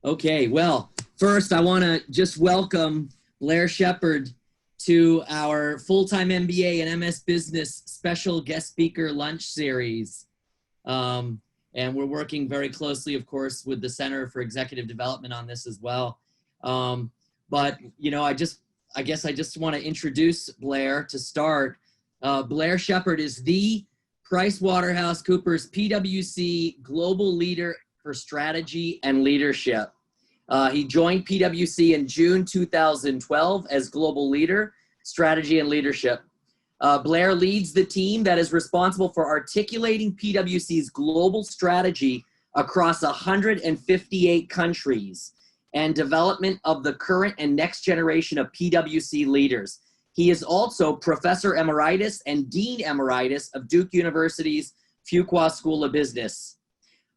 Okay, well, first I want to just welcome Blair Sheppard to our full-time MBA and MS Business special guest speaker lunch series. And we're working very closely, of course, with the Center for Executive Development on this as well. But, you know, I guess I just want to introduce Blair to start. Blair Sheppard is the PricewaterhouseCoopers PwC Global Leader for Strategy and Leadership. He joined PwC in June 2012 as Global Leader, Strategy and Leadership. Blair leads the team that is responsible for articulating PwC's global strategy across 158 countries and development of the current and next generation of PwC leaders. He is also Professor Emeritus and Dean Emeritus of Duke University's Fuqua School of Business.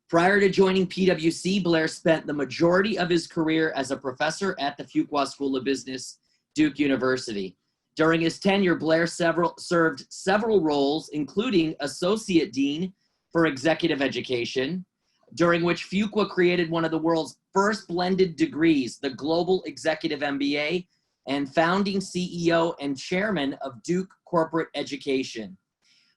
Prior to joining PwC, Blair spent the majority of his career as a professor at the Fuqua School of Business, Duke University. During his tenure, Blair served several roles, including Associate Dean for Executive Education, during which Fuqua created one of the world's first blended degrees, the Global Executive MBA, and founding CEO and chairman of Duke Corporate Education,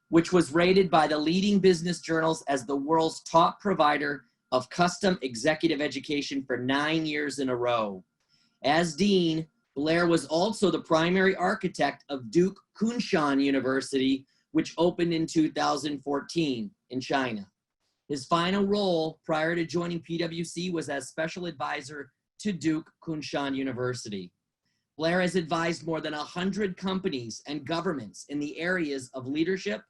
which was rated by the leading business journals as the world's top provider of custom executive education for 9 years in a row. As dean, Blair was also the primary architect of Duke Kunshan University, which opened in 2014 in China. His final role prior to joining PwC was as special advisor to Duke Kunshan University. Blair has advised more than 100 companies and governments in the areas of leadership,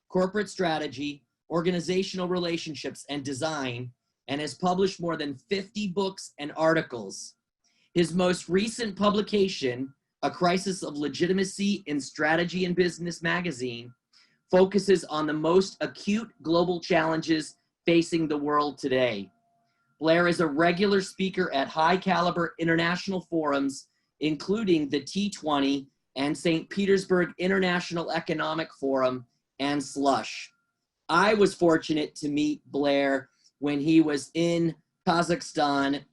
corporate strategy, organizational relationships, and design, and has published more than 50 books and articles. His most recent publication, A Crisis of Legitimacy in Strategy and Business magazine, focuses on the most acute global challenges facing the world today. Blair is a regular speaker at high-caliber international forums, including the T20 and St. Petersburg International Economic Forum and Slush. I was fortunate to meet Blair when he was in Kazakhstan,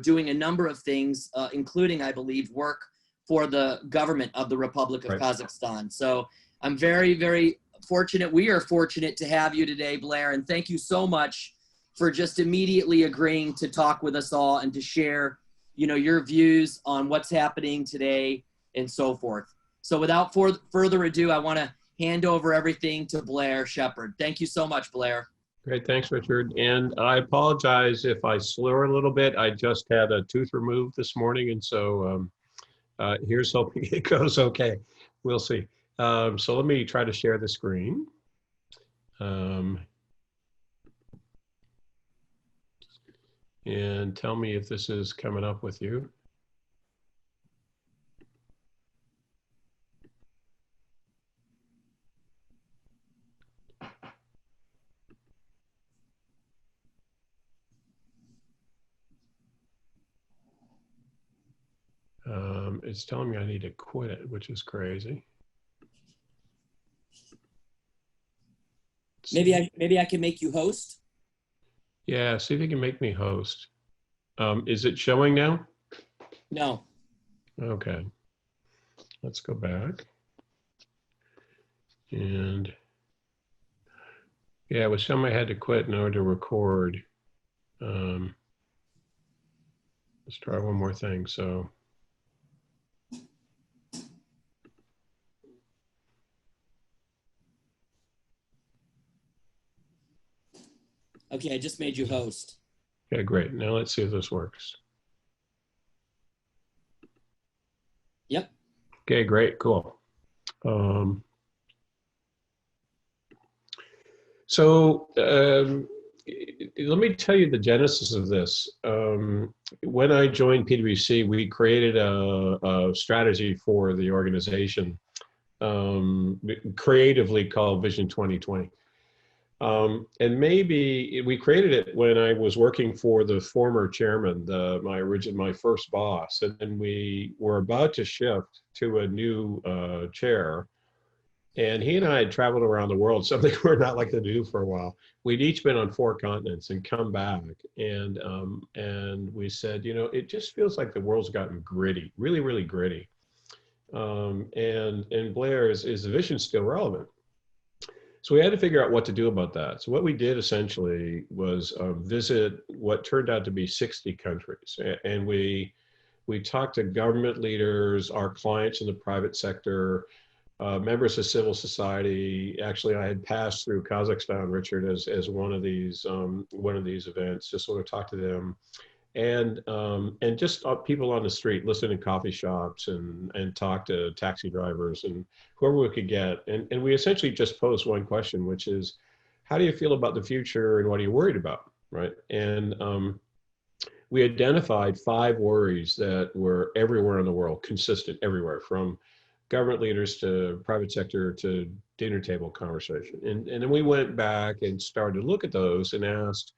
doing a number of things, including, I believe, work for the government of the Republic of Kazakhstan. So I'm very, very fortunate. We are fortunate to have you today, Blair, and thank you so much for just immediately agreeing to talk with us all and to share, your views on what's happening today and so forth. So without further ado, I want to hand over everything to Blair Sheppard. Thank you so much, Blair. Great, thanks, Richard. And I apologize if I slur a little bit. I just had a tooth removed this morning, and so here's hoping it goes okay. We'll see. So let me try to share the screen. And tell me if this is coming up with you. It's telling me I need to quit it, which is crazy. Maybe I can make you host. Yeah, see if you can make me host. Is it showing now? No. Okay. Let's go back. And yeah, it was showing I had to quit in order to record. Let's try one more thing. So. Okay, I just made you host. Okay, great. Now let's see if this works. Yep. Okay, great, cool. Let me tell you the genesis of this. When I joined PwC, we created a strategy for the organization, creatively called Vision 2020. And maybe we created it when I was working for the former chairman, my first boss, and then we were about to shift to a new chair. And he and I had traveled around the world, something we're not likely to do for a while. We'd each been on 4 continents and come back, and we said, you know, it just feels like the world's gotten gritty, really, really gritty. And Blair, is the vision still relevant? So we had to figure out what to do about that. So what we did essentially was visit what turned out to be 60 countries, and we talked to government leaders, our clients in the private sector, members of civil society. Actually, I had passed through Kazakhstan, Richard, as one of these events, just sort of talk to them, and just people on the street, listen in coffee shops, and talk to taxi drivers and whoever we could get, and we essentially just posed one question, which is, how do you feel about the future and what are you worried about, right? And we identified 5 worries that were everywhere in the world, consistent everywhere, from government leaders to private sector to dinner table conversation. And then we went back and started to look at those and asked,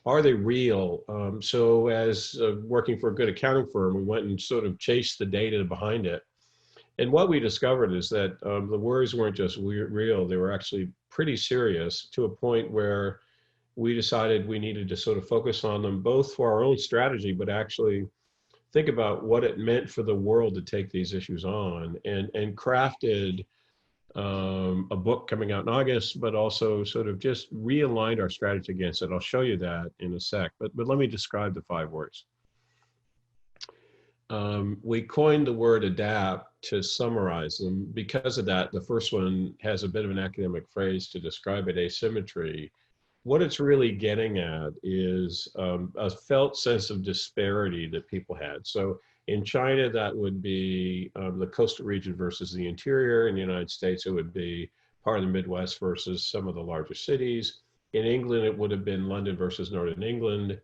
are they real? So as working for a good accounting firm, we went and sort of chased the data behind it. And what we discovered is that the worries weren't just real, they were actually pretty serious, to a point where we decided we needed to sort of focus on them, both for our own strategy, but actually think about what it meant for the world to take these issues on, and crafted a book coming out in August, but also sort of just realigned our strategy against it. I'll show you that in a sec, but let me describe the 5 words. We coined the word adapt to summarize them. Because of that, the first one has a bit of an academic phrase to describe it, asymmetry. What it's really getting at is a felt sense of disparity that people had. So in China, that would be the coastal region versus the interior. In the United States, it would be part of the Midwest versus some of the larger cities. In England, it would have been London versus Northern England.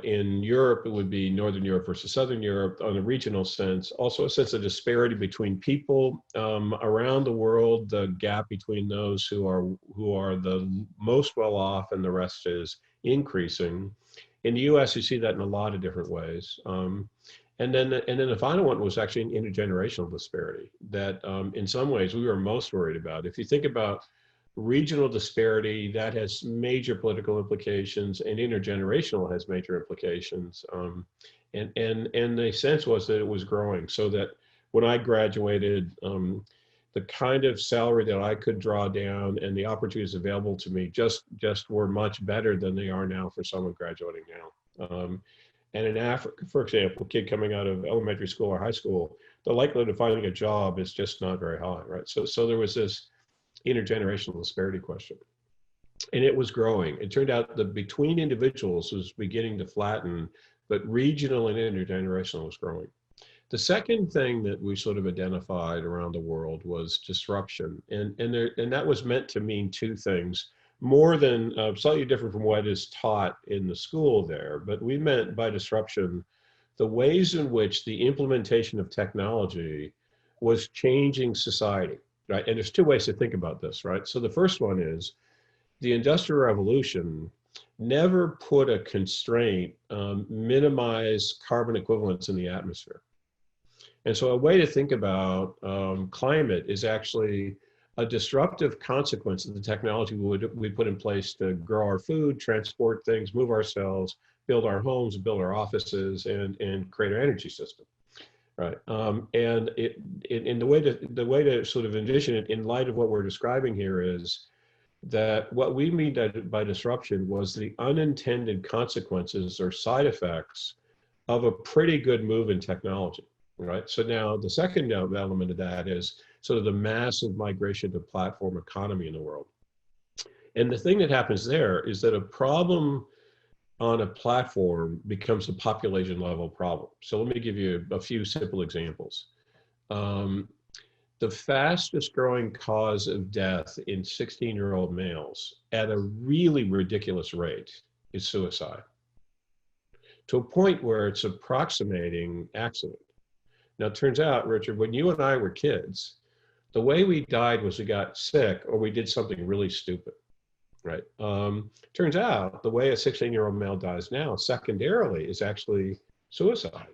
In Europe, it would be Northern Europe versus Southern Europe on a regional sense. Also a sense of disparity between people around the world. The gap between those who are the most well off and the rest is increasing. In the US, you see that in a lot of different ways. And then the final one was actually an intergenerational disparity that in some ways we were most worried about. If you think about regional disparity, that has major political implications, and intergenerational has major implications. And the sense was that it was growing, so that when I graduated, the kind of salary that I could draw down and the opportunities available to me just were much better than they are now for someone graduating now. And in Africa, for example, a kid coming out of elementary school or high school, the likelihood of finding a job is just not very high, right? So there was this intergenerational disparity question, and it was growing. It turned out that between individuals was beginning to flatten, but regional and intergenerational was growing. The second thing that we sort of identified around the world was disruption, and that was meant to mean 2 things, more than slightly different from what is taught in the school there. But we meant by disruption the ways in which the implementation of technology was changing society. Right? And there's 2 ways to think about this, right? So the first one is the Industrial Revolution never put a constraint, minimize carbon equivalents in the atmosphere. And so a way to think about climate is actually a disruptive consequence of the technology we put in place to grow our food, transport things, move ourselves, build our homes, build our offices, and create our energy system. Right, and the way to sort of envision it in light of what we're describing here is that what we mean by disruption was the unintended consequences or side effects of a pretty good move in technology, right? So now the second element of that is sort of the massive migration to platform economy in the world. And the thing that happens there is that a problem on a platform becomes a population level problem. So let me give you a few simple examples. The fastest growing cause of death in 16-year-old males at a really ridiculous rate is suicide, to a point where it's approximating accident. Now, it turns out, Richard, when you and I were kids, the way we died was we got sick or we did something really stupid. Right. Turns out the way a 16-year-old male dies now, secondarily, is actually suicide.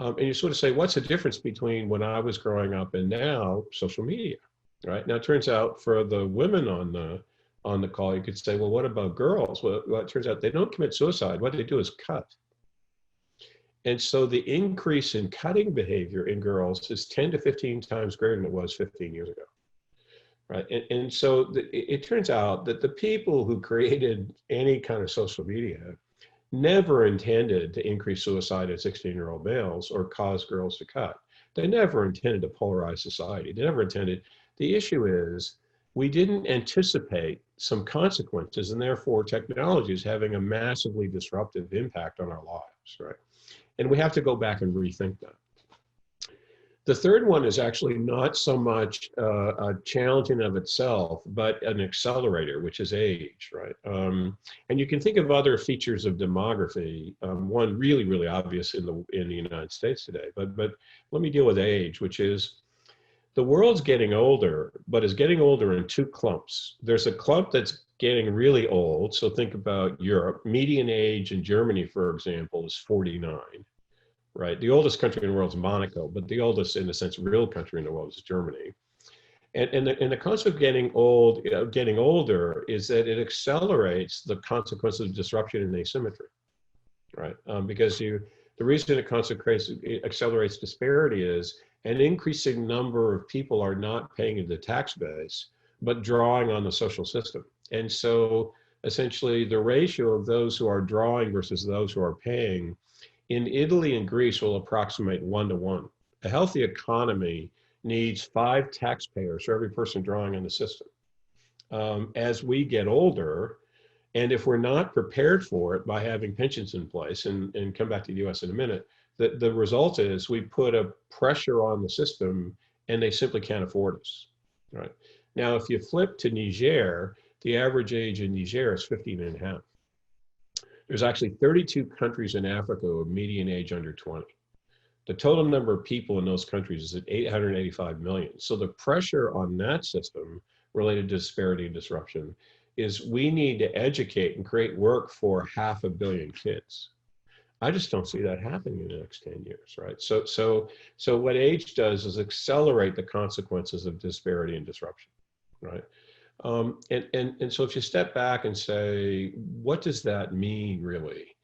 And you sort of say, what's the difference between when I was growing up and now social media, right? Now, it turns out for the women on the call, you could say, well, what about girls? Well, it turns out they don't commit suicide. What they do is cut. And so the increase in cutting behavior in girls is 10 to 15 times greater than it was 15 years ago, right? And so it turns out that the people who created any kind of social media never intended to increase suicide in 16-year-old males or cause girls to cut. They never intended to polarize society. They never intended. The issue is we didn't anticipate some consequences, and therefore technology is having a massively disruptive impact on our lives, right? And we have to go back and rethink that. The third one is actually not so much a challenge in of itself, but an accelerator, which is age, right? And you can think of other features of demography. One really, really obvious in the United States today, but let me deal with age, which is the world's getting older, but is getting older in two clumps. There's a clump that's getting really old. So think about Europe. Median age in Germany, for example, is 49. Right, the oldest country in the world is Monaco, but the oldest, in a sense, real country in the world is Germany. And the concept of getting old, getting older, is that it accelerates the consequences of disruption and asymmetry, right? Because the reason it accelerates disparity is an increasing number of people are not paying into the tax base, but drawing on the social system. And so essentially the ratio of those who are drawing versus those who are paying in Italy and Greece will approximate 1-to-1. A healthy economy needs 5 taxpayers for every person drawing on the system. As we get older, and if we're not prepared for it by having pensions in place, and come back to the US in a minute, the result is we put a pressure on the system and they simply can't afford us, right? Now, if you flip to Niger, the average age in Niger is 15 and a half. There's actually 32 countries in Africa with median age under 20. The total number of people in those countries is at 885 million. So the pressure on that system related to disparity and disruption is we need to educate and create work for 500 million kids. I just don't see that happening in the next 10 years, right? So what age does is accelerate the consequences of disparity and disruption, right? And so if you step back and say, what does that mean really?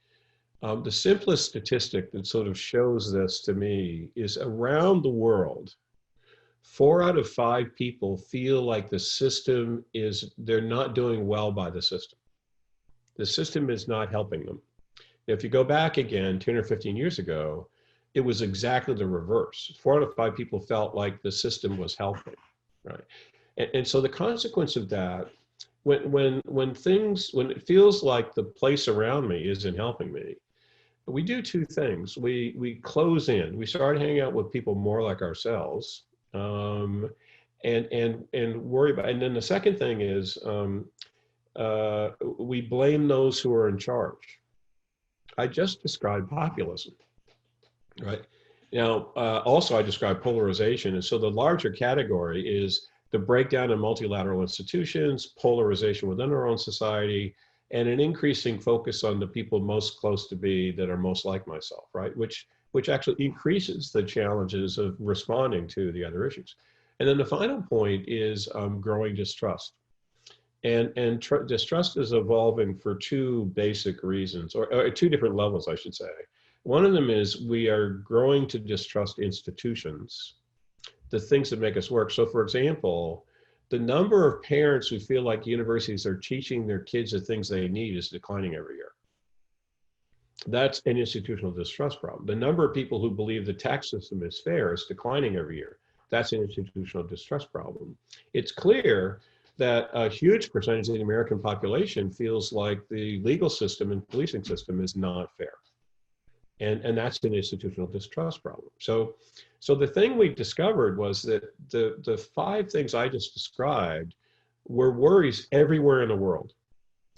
The simplest statistic that sort of shows this to me is around the world, 4 out of 5 people feel like the system they're not doing well by the system. The system is not helping them. If you go back again 10 or 15 years ago, it was exactly the reverse. 4 out of 5 people felt like the system was helping, right? And so the consequence of that, when it feels like the place around me isn't helping me, we do 2 things. We close in. We start hanging out with people more like ourselves, and worry about. And then the second thing is we blame those who are in charge. I just described populism, right? Now, also I described polarization, and so the larger category is the breakdown in multilateral institutions, polarization within our own society, and an increasing focus on the people most close to me that are most like myself, right? Which actually increases the challenges of responding to the other issues. And then the final point is growing distrust. And distrust is evolving for 2 basic reasons, or 2 different levels, I should say. One of them is we are growing to distrust institutions, the things that make us work. So for example, the number of parents who feel like universities are teaching their kids the things they need is declining every year. That's an institutional distrust problem. The number of people who believe the tax system is fair is declining every year. That's an institutional distrust problem. It's clear that a huge percentage of the American population feels like the legal system and policing system is not fair. And that's an institutional distrust problem. So the thing we discovered was that the 5 things I just described were worries everywhere in the world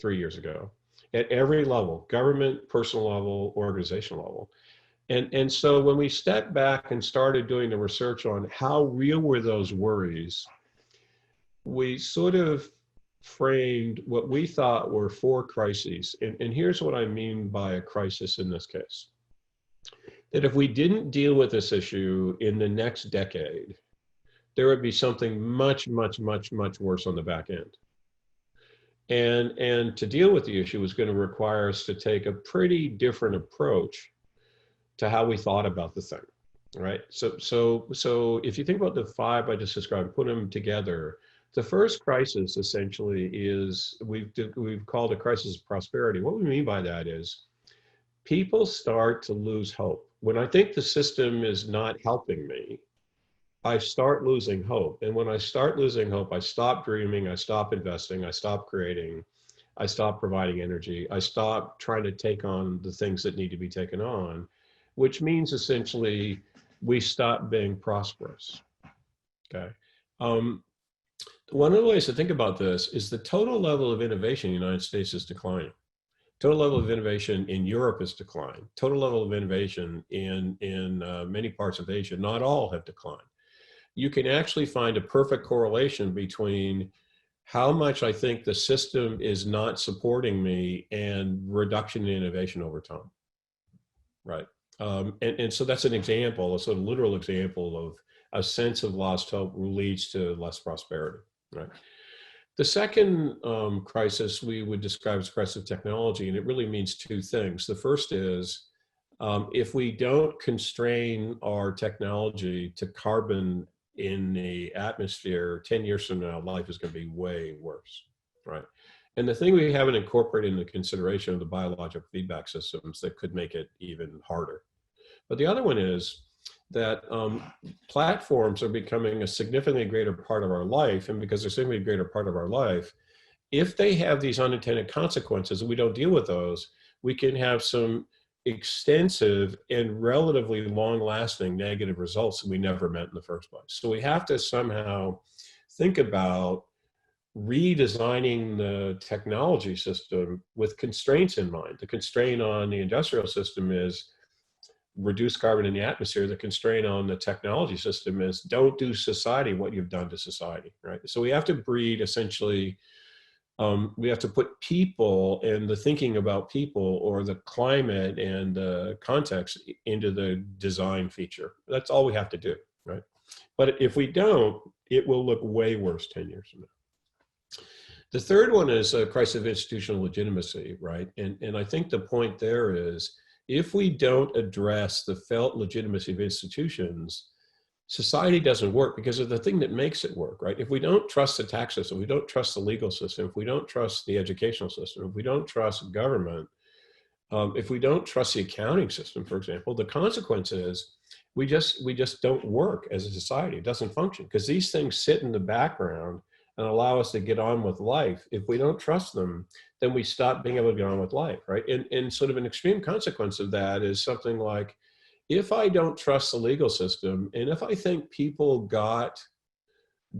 3 years ago, at every level, government, personal level, organizational level. And so when we stepped back and started doing the research on how real were those worries, we sort of framed what we thought were 4 crises. And here's what I mean by a crisis in this case. that if we didn't deal with this issue in the next decade, there would be something much, much, much, much worse on the back end. And to deal with the issue was going to require us to take a pretty different approach to how we thought about the thing, right? So if you think about the five I just described, put them together, the first crisis essentially is we've called a crisis of prosperity. What we mean by that is people start to lose hope. When I think the system is not helping me, I start losing hope. And when I start losing hope, I stop dreaming, I stop investing, I stop creating, I stop providing energy, I stop trying to take on the things that need to be taken on, which means essentially we stop being prosperous, okay? One of the ways to think about this is the total level of innovation in the United States is declining. Total level of innovation in Europe has declined. Total level of innovation in many parts of Asia, not all have declined. You can actually find a perfect correlation between how much I think the system is not supporting me and reduction in innovation over time, right? And so that's an example, a sort of literal example of a sense of lost hope leads to less prosperity, right? The second crisis we would describe as crisis of technology, and it really means two things. The first is if we don't constrain our technology to carbon in the atmosphere, 10 years from now, life is going to be way worse, right? And the thing we haven't incorporated into consideration are the biological feedback systems that could make it even harder. But the other one is that platforms are becoming a significantly greater part of our life. And because they're a significantly greater part of our life, if they have these unintended consequences and we don't deal with those, we can have some extensive and relatively long-lasting negative results that we never meant in the first place. So we have to somehow think about redesigning the technology system with constraints in mind. The constraint on the industrial system is reduce carbon in the atmosphere. The constraint on the technology system is don't do society what you've done to society, right? So we have to breed essentially, we have to put people and the thinking about people or the climate and the context into the design feature. That's all we have to do, right? But if we don't, it will look way worse 10 years from now. The third one is a crisis of institutional legitimacy, right? And I think the point there is, if we don't address the felt legitimacy of institutions, society doesn't work because of the thing that makes it work, right? If we don't trust the tax system, we don't trust the legal system, if we don't trust the educational system, if we don't trust government, if we don't trust the accounting system, for example, the consequence is we just don't work as a society. It doesn't function because these things sit in the background and allow us to get on with life. If we don't trust them, then we stop being able to get on with life, right? And sort of an extreme consequence of that is something like, if I don't trust the legal system, and if I think people got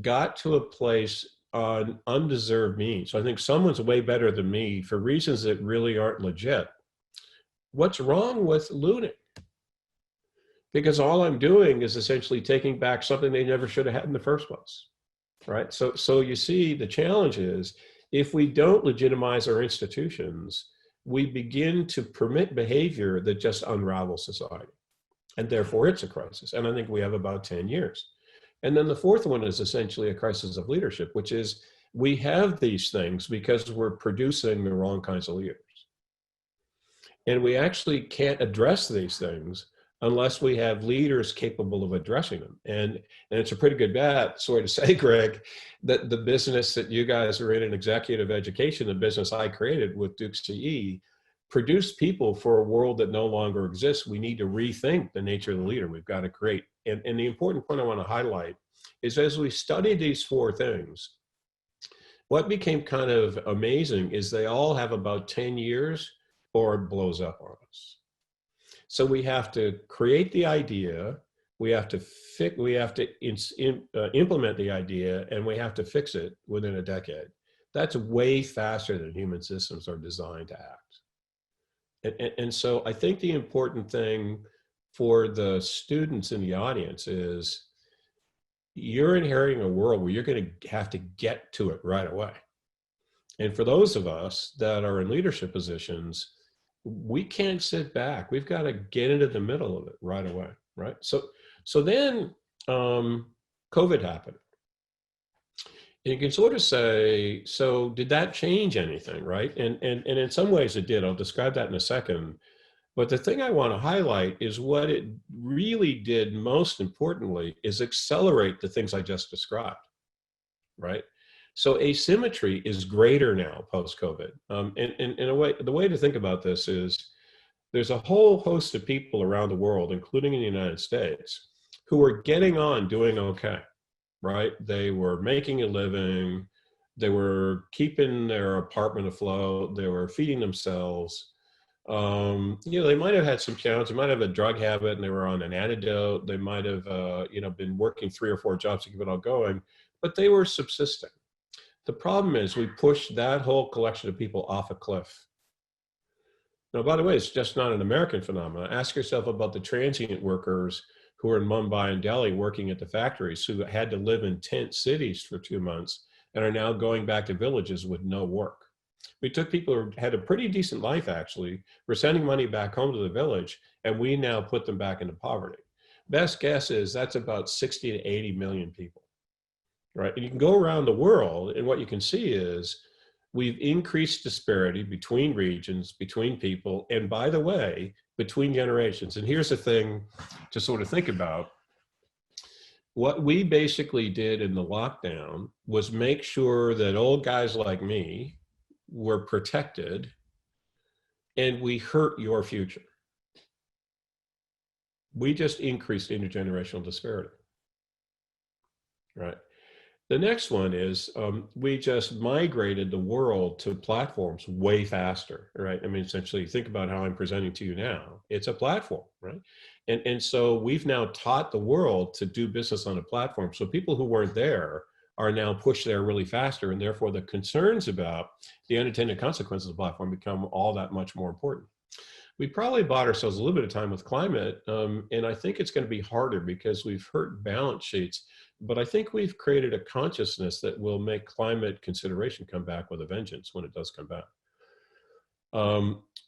to a place on undeserved means, so I think someone's way better than me for reasons that really aren't legit, what's wrong with looting? Because all I'm doing is essentially taking back something they never should have had in the first place. Right. So you see, the challenge is if we don't legitimize our institutions, we begin to permit behavior that just unravels society. And therefore it's a crisis. And I think we have about 10 years. And then the fourth one is essentially a crisis of leadership, which is we have these things because we're producing the wrong kinds of leaders. And we actually can't address these things unless we have leaders capable of addressing them. And it's a pretty good bet, sorry to say, Greg, that the business that you guys are in executive education, the business I created with Duke CE, produced people for a world that no longer exists. We need to rethink the nature of the leader we've got to create. And the important point I want to highlight is as we study these four things, what became kind of amazing is they all have about 10 years or it blows up on us. So we have to create the idea, we have to implement the idea, and we have to fix it within a decade. That's way faster than human systems are designed to act. And so I think the important thing for the students in the audience is you're inheriting a world where you're going to have to get to it right away. And for those of us that are in leadership positions, we can't sit back. We've got to get into the middle of it right away, right? So then COVID happened. And you can sort of say, so did that change anything, right? And in some ways it did. I'll describe that in a second. But the thing I want to highlight is what it really did most importantly is accelerate the things I just described, right? So asymmetry is greater now post-COVID. And in a way, the way to think about this is there's a whole host of people around the world, including in the United States, who are getting on doing okay, right? They were making a living, they were keeping their apartment afloat, they were feeding themselves. They might have had some challenges. They might have a drug habit and they were on an antidote. They might have, been working 3 or 4 jobs to keep it all going, but they were subsisting. The problem is we pushed that whole collection of people off a cliff. Now, by the way, it's just not an American phenomenon. Ask yourself about the transient workers who are in Mumbai and Delhi working at the factories who had to live in tent cities for 2 months and are now going back to villages with no work. We took people who had a pretty decent life, actually. We're sending money back home to the village, and we now put them back into poverty. Best guess is that's about 60 to 80 million people, right? And you can go around the world, and what you can see is we've increased disparity between regions, between people, and by the way, between generations. And here's the thing to sort of think about. What we basically did in the lockdown was make sure that old guys like me were protected, and we hurt your future. We just increased intergenerational disparity, right? The next one is we just migrated the world to platforms way faster, right? I mean, essentially, think about how I'm presenting to you now. It's a platform, right? And so we've now taught the world to do business on a platform. So people who weren't there are now pushed there really faster, and therefore the concerns about the unintended consequences of the platform become all that much more important. We probably bought ourselves a little bit of time with climate, and I think it's going to be harder because we've hurt balance sheets, but I think we've created a consciousness that will make climate consideration come back with a vengeance when it does come back.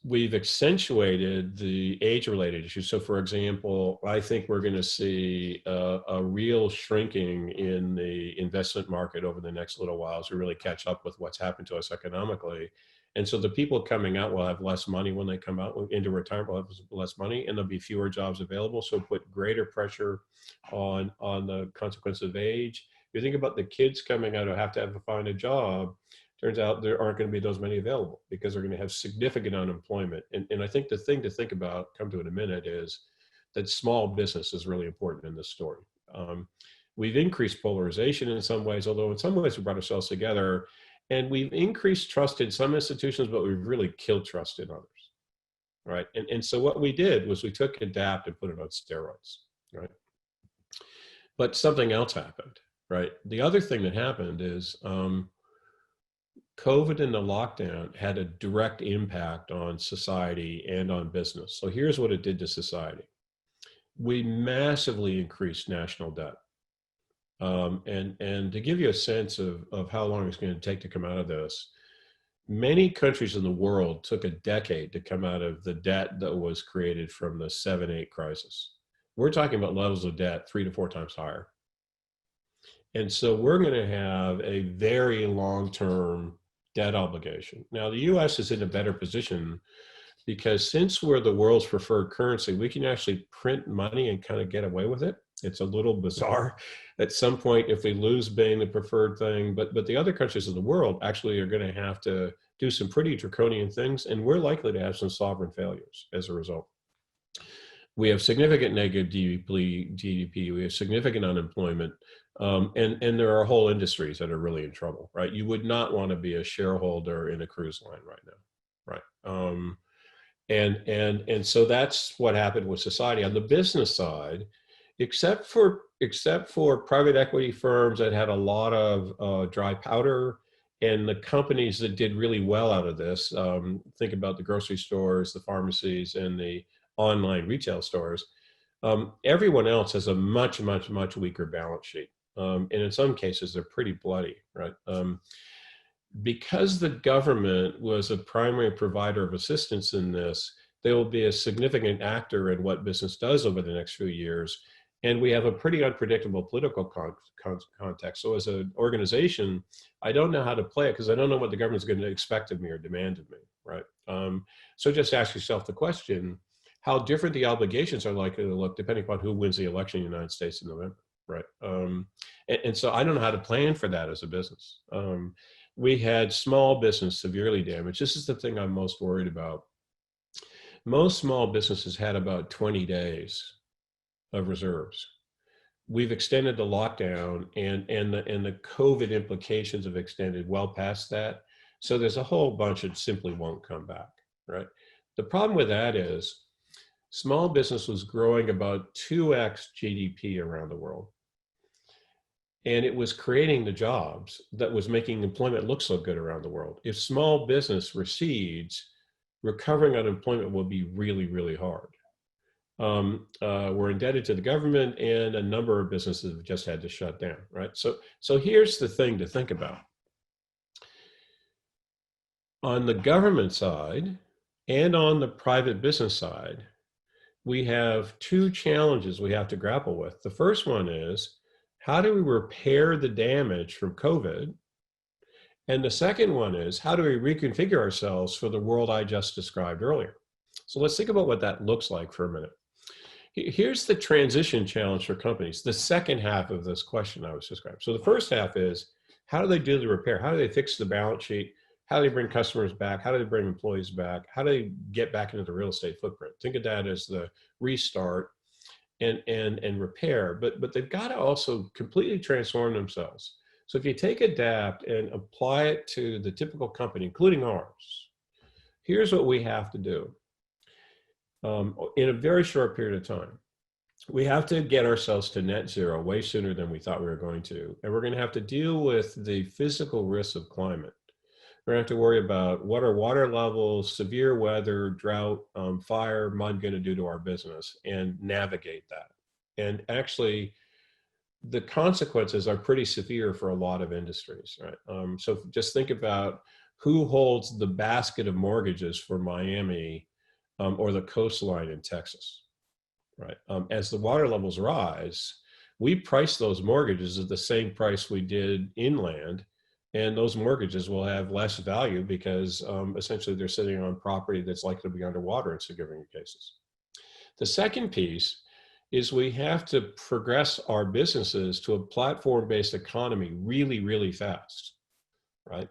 We've accentuated the age-related issues. So for example, I think we're going to see a real shrinking in the investment market over the next little while as we really catch up with what's happened to us economically. And so the people coming out will have less money when they come out into retirement, will have less money, and there'll be fewer jobs available. So put greater pressure on the consequence of age. If you think about the kids coming out who have to find a job, turns out there aren't going to be those many available because they're going to have significant unemployment. And I think the thing to think about, come to it in a minute, is that small business is really important in this story. We've increased polarization in some ways, although in some ways we brought ourselves together. And we've increased trust in some institutions, but we've really killed trust in others, right? And so what we did was we took ADAPT and put it on steroids, right? But something else happened, right? The other thing that happened is COVID and the lockdown had a direct impact on society and on business. So here's what it did to society. We massively increased national debt. And to give you a sense of how long it's going to take to come out of this, many countries in the world took a decade to come out of the debt that was created from the 7-8 crisis. We're talking about levels of debt 3 to 4 times higher. And so we're going to have a very long-term debt obligation. Now, the US is in a better position because since we're the world's preferred currency, we can actually print money and kind of get away with it. It's a little bizarre at some point if we lose being the preferred thing, but the other countries of the world actually are going to have to do some pretty draconian things, and we're likely to have some sovereign failures as a result. We have significant negative GDP, we have significant unemployment, and there are whole industries that are really in trouble, right? You would not want to be a shareholder in a cruise line right now, right? And so that's what happened with society. On the business side, except for private equity firms that had a lot of dry powder, and the companies that did really well out of this, think about the grocery stores, the pharmacies, and the online retail stores, everyone else has a much, much, much weaker balance sheet. And in some cases, they're pretty bloody, right? because the government was a primary provider of assistance in this, they will be a significant actor in what business does over the next few years. And we have a pretty unpredictable political context. So as an organization, I don't know how to play it because I don't know what the government's going to expect of me or demand of me, right? So just ask yourself the question, how different the obligations are likely to look depending upon who wins the election in the United States in November, right? And so I don't know how to plan for that as a business. We had small business severely damaged. This is the thing I'm most worried about. Most small businesses had about 20 days of reserves. We've extended the lockdown and the COVID implications have extended well past that. So there's a whole bunch that simply won't come back, right? The problem with that is small business was growing about 2x GDP around the world. And it was creating the jobs that was making employment look so good around the world. If small business recedes, recovering unemployment will be really, really hard. We're indebted to the government, and a number of businesses have just had to shut down, right? So here's the thing to think about. On the government side and on the private business side, we have two challenges we have to grapple with. The first one is, how do we repair the damage from COVID? And the second one is, how do we reconfigure ourselves for the world I just described earlier? So let's think about what that looks like for a minute. Here's the transition challenge for companies, the second half of this question I was describing. So the first half is, how do they do the repair? How do they fix the balance sheet? How do they bring customers back? How do they bring employees back? How do they get back into the real estate footprint? Think of that as the restart and repair, but they've got to also completely transform themselves. So if you take Adapt and apply it to the typical company, including ours, here's what we have to do in a very short period of time. We have to get ourselves to net zero way sooner than we thought we were going to. And we're going to have to deal with the physical risks of climate. We're going to have to worry about what are water levels, severe weather, drought, fire, mud going to do to our business, and navigate that. And actually, the consequences are pretty severe for a lot of industries, right? So just think about who holds the basket of mortgages for Miami or the coastline in Texas, right? As the water levels rise, we price those mortgages at the same price we did inland. And those mortgages will have less value because essentially they're sitting on property that's likely to be underwater in significant cases. The second piece is we have to progress our businesses to a platform-based economy really, really fast, right?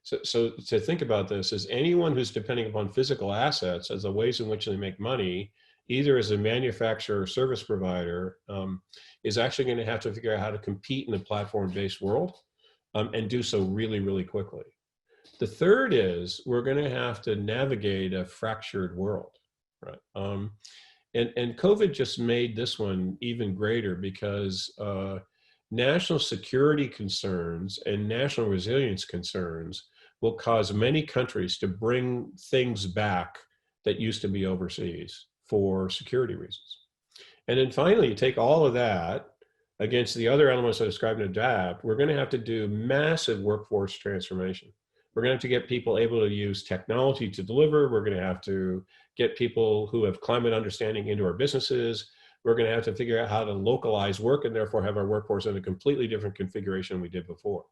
So to think about this is anyone who's depending upon physical assets as the ways in which they make money, either as a manufacturer or service provider, is actually going to have to figure out how to compete in the platform-based world. And do so really, really quickly. The third is we're going to have to navigate a fractured world, right? And COVID just made this one even greater because national security concerns and national resilience concerns will cause many countries to bring things back that used to be overseas for security reasons. And then finally, you take all of that against the other elements I described in Adapt, we're going to have to do massive workforce transformation. We're going to have to get people able to use technology to deliver. We're going to have to get people who have climate understanding into our businesses. We're going to have to figure out how to localize work and therefore have our workforce in a completely different configuration than we did before.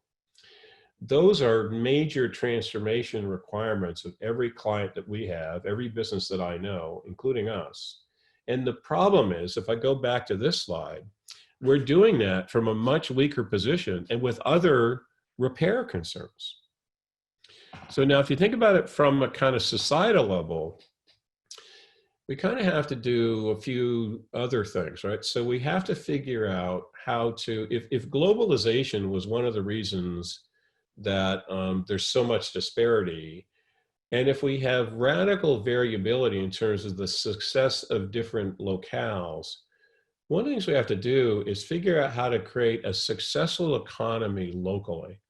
Those are major transformation requirements of every client that we have, every business that I know, including us. And the problem is, if I go back to this slide, we're doing that from a much weaker position and with other repair concerns. So now if you think about it from a kind of societal level, we kind of have to do a few other things, right? So we have to figure out how to, if globalization was one of the reasons that there's so much disparity, and if we have radical variability in terms of the success of different locales, one of the things we have to do is figure out how to create a successful economy locally.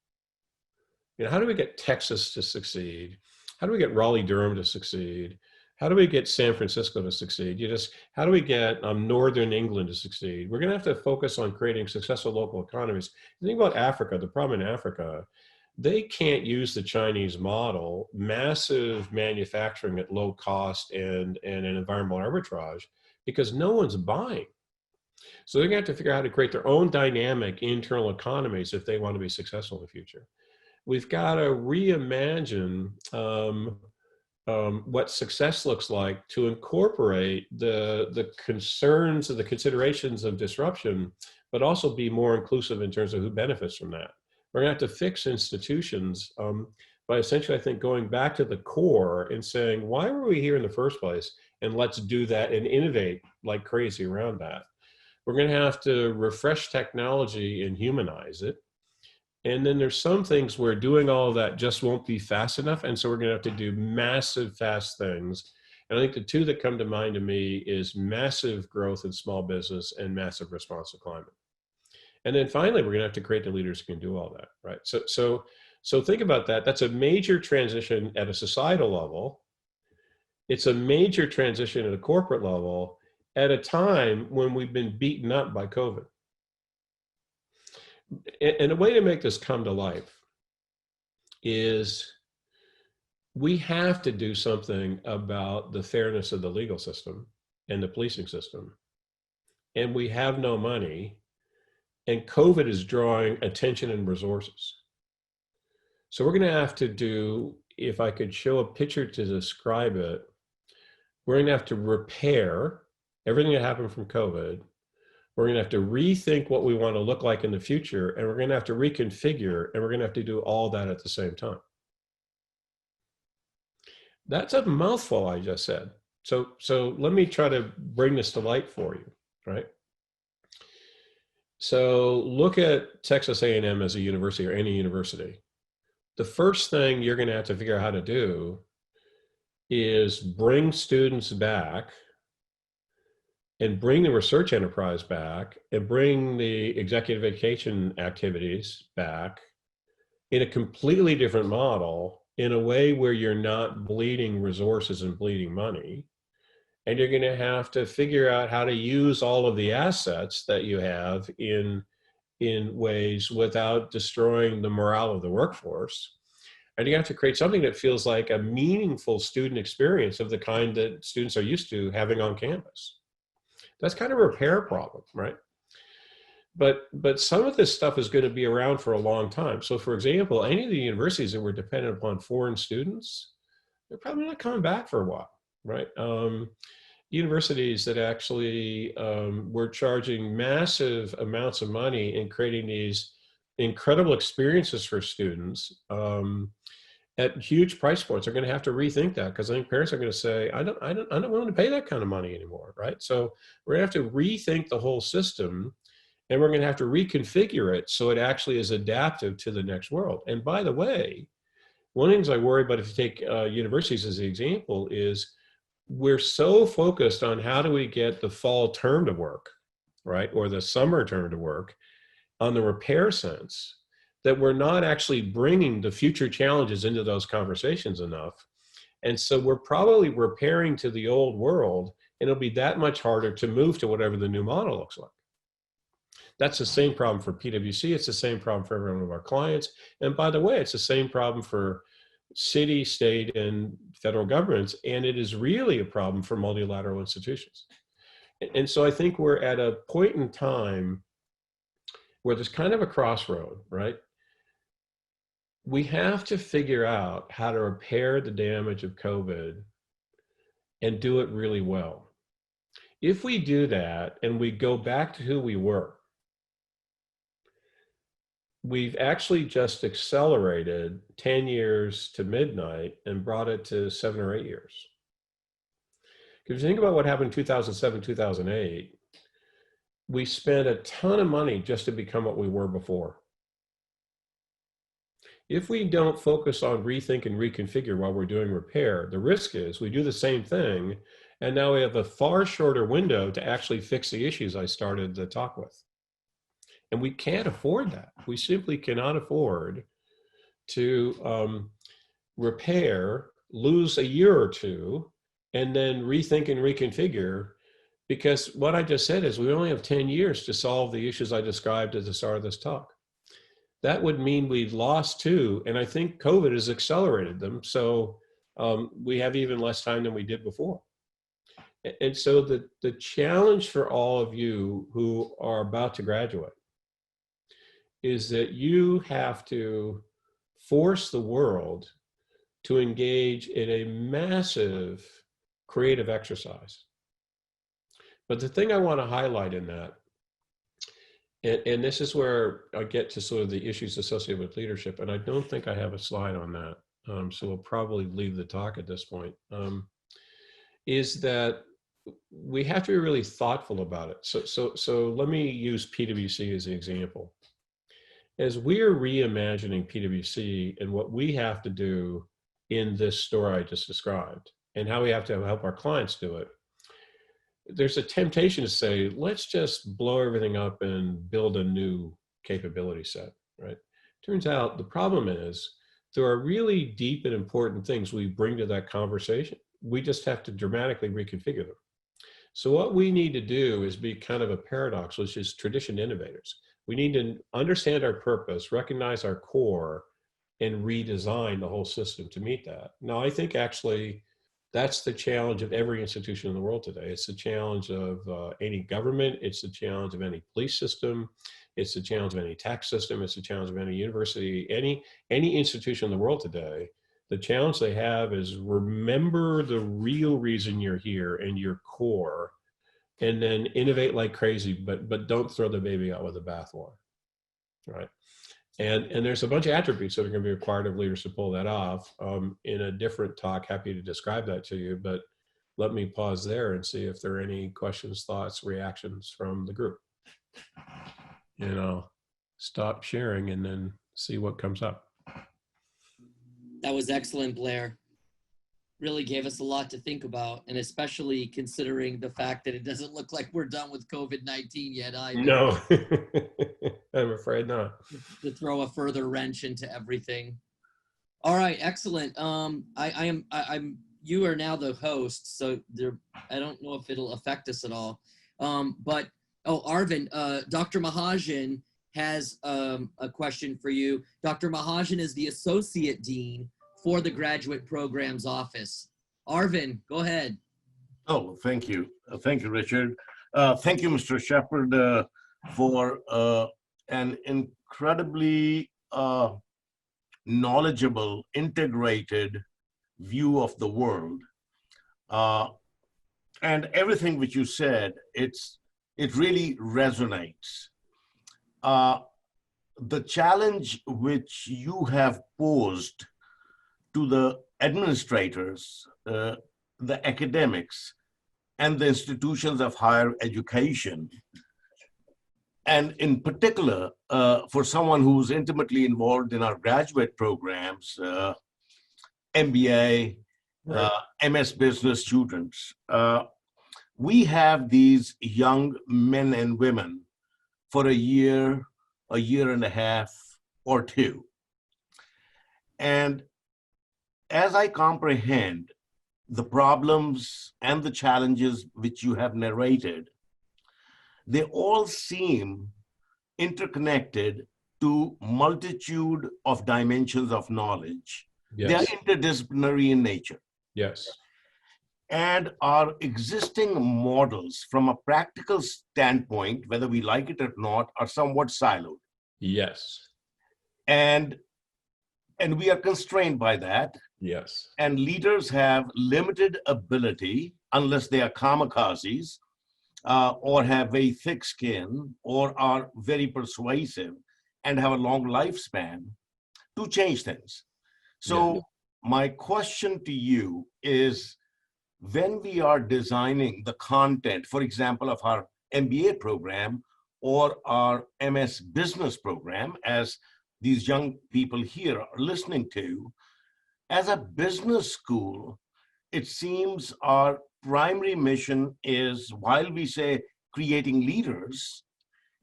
You know, how do we get Texas to succeed? How do we get Raleigh-Durham to succeed? How do we get San Francisco to succeed? How do we get Northern England to succeed? We're going to have to focus on creating successful local economies. Think about Africa, the problem in Africa. they can't use the Chinese model, massive manufacturing at low cost and an environmental arbitrage, because no one's buying. So they're going to have to figure out how to create their own dynamic internal economies if they want to be successful in the future. We've got to reimagine what success looks like to incorporate the concerns and the considerations of disruption, but also be more inclusive in terms of who benefits from that. We're going to have to fix institutions by essentially, I think, going back to the core and saying, why were we here in the first place? And let's do that and innovate like crazy around that. We're going to have to refresh technology and humanize it. And then there's some things where doing all of that just won't be fast enough. And so we're going to have to do massive, fast things. And I think the two that come to mind to me is massive growth in small business and massive response to climate. And then finally, we're going to have to create the leaders who can do all that, right? So think about that. That's a major transition at a societal level. It's a major transition at a corporate level at a time when we've been beaten up by COVID. And a way to make this come to life is we have to do something about the fairness of the legal system and the policing system. And we have no money. And COVID is drawing attention and resources. So we're going to have to do, if I could show a picture to describe it, we're going to have to repair everything that happened from COVID. We're going to have to rethink what we want to look like in the future, and we're going to have to reconfigure, and we're going to have to do all that at the same time. That's a mouthful I just said. So let me try to bring this to light for you, right? So look at Texas A&M as a university or any university. The first thing you're going to have to figure out how to do is bring students back and bring the research enterprise back and bring the executive education activities back in a completely different model, in a way where you're not bleeding resources and bleeding money. And you're going to have to figure out how to use all of the assets that you have in ways without destroying the morale of the workforce. And you have to create something that feels like a meaningful student experience of the kind that students are used to having on campus. That's kind of a repair problem, right? But some of this stuff is going to be around for a long time. So for example, any of the universities that were dependent upon foreign students, they're probably not coming back for a while, right? Universities that actually were charging massive amounts of money and creating these incredible experiences for students at huge price points are going to have to rethink that, because I think parents are going to say, I'm not willing to pay that kind of money anymore, right? So we're going to have to rethink the whole system, and we're going to have to reconfigure it so it actually is adaptive to the next world. And by the way, one of the things I worry about, if you take universities as the example, is we're so focused on how do we get the fall term to work, right? Or the summer term to work on the repair sense, that we're not actually bringing the future challenges into those conversations enough. And so we're probably repairing to the old world, and it'll be that much harder to move to whatever the new model looks like. That's the same problem for PwC. It's the same problem for every one of our clients. And by the way, it's the same problem for city, state, and federal governments. And it is really a problem for multilateral institutions. And so I think we're at a point in time where there's kind of a crossroad, right? We have to figure out how to repair the damage of COVID and do it really well. If we do that and we go back to who we were, we've actually just accelerated 10 years to midnight and brought it to 7 or 8 years. Because if you think about what happened in 2007, 2008, we spent a ton of money just to become what we were before. If we don't focus on rethink and reconfigure while we're doing repair, the risk is we do the same thing, and now we have a far shorter window to actually fix the issues I started the talk with. And we can't afford that. We simply cannot afford to repair, lose a year or two, and then rethink and reconfigure, because what I just said is we only have 10 years to solve the issues I described at the start of this talk. that would mean we've lost two. And I think COVID has accelerated them. So we have even less time than we did before. And so the challenge for all of you who are about to graduate is that you have to force the world to engage in a massive creative exercise. But the thing I want to highlight in that, and this is where I get to sort of the issues associated with leadership, and I don't think I have a slide on that, so we'll probably leave the talk at this point, is that we have to be really thoughtful about it. So let me use PwC as an example. As we're reimagining PwC and what we have to do in this story I just described, and how we have to help our clients do it, there's a temptation to say, let's just blow everything up and build a new capability set, right? Turns out the problem is there are really deep and important things we bring to that conversation. We just have to dramatically reconfigure them. So what we need to do is be kind of a paradox, which is tradition innovators. We need to understand our purpose, recognize our core, and redesign the whole system to meet that. Now, I think actually that's the challenge of every institution in the world today. It's the challenge of any government. It's the challenge of any police system. It's the challenge of any tax system. It's the challenge of any university, any institution in the world today. The challenge they have is remember the real reason you're here and your core, and then innovate like crazy, but don't throw the baby out with the bathwater, right? And there's a bunch of attributes that are going to be required of leaders to pull that off. In a different talk, happy to describe that to you, but let me pause there and see if there are any questions, thoughts, reactions from the group. And I'll stop sharing and then see what comes up. That was excellent, Blair. Really gave us a lot to think about, and especially considering the fact that it doesn't look like we're done with COVID-19 yet either. No, I'm afraid not. To throw a further wrench into everything. All right, excellent. You are now the host, so I don't know if it'll affect us at all. Arvind, Dr. Mahajan has a question for you. Dr. Mahajan is the Associate Dean for the Graduate Programs Office. Arvind, go ahead. Oh, thank you. Thank you, Richard. Thank you, Mr. Sheppard, for an incredibly knowledgeable, integrated view of the world. And everything which you said, it really resonates. The challenge which you have posed to the administrators, the academics, and the institutions of higher education, and in particular, for someone who's intimately involved in our graduate programs, MBA, MS business students, we have these young men and women for a year and a half, or two. And as I comprehend the problems and the challenges which you have narrated, they all seem interconnected to multitude of dimensions of knowledge. Yes. They are interdisciplinary in nature. Yes. And our existing models from a practical standpoint, whether we like it or not, are somewhat siloed. Yes. And we are constrained by that. Yes. And leaders have limited ability, unless they are kamikazes, or have very thick skin, or are very persuasive and have a long lifespan, to change things. So my question to you is, when we are designing the content, for example, of our MBA program or our MS business program, as these young people here are listening to, as a business school, it seems our primary mission is, while we say creating leaders,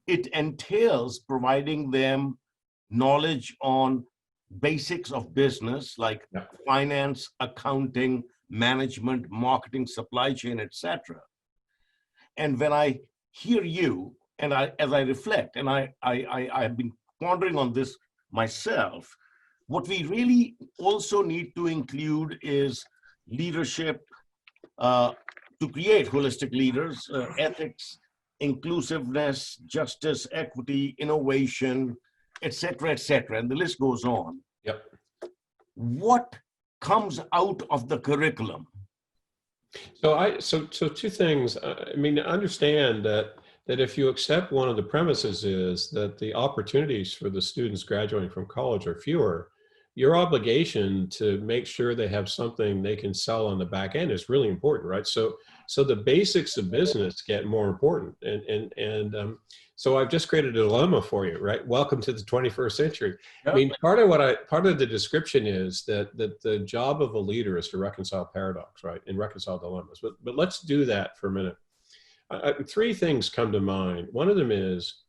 it entails providing them knowledge on basics of business like finance, accounting, management, marketing, supply chain, etc. And when I hear you, and as I reflect, and I have been pondering on this myself, what we really also need to include is leadership to create holistic leaders, ethics, inclusiveness, justice, equity, innovation, etc., etc., and the list goes on. Yep. What comes out of the curriculum? So two things. I mean, understand that if you accept one of the premises is that the opportunities for the students graduating from college are fewer, your obligation to make sure they have something they can sell on the back end is really important, right? So the basics of business get more important, and so I've just created a dilemma for you, right? Welcome to the 21st century. Yep. I mean, part of the description is that the job of a leader is to reconcile paradox, right, and reconcile dilemmas. But let's do that for a minute. Three things come to mind. One of them is,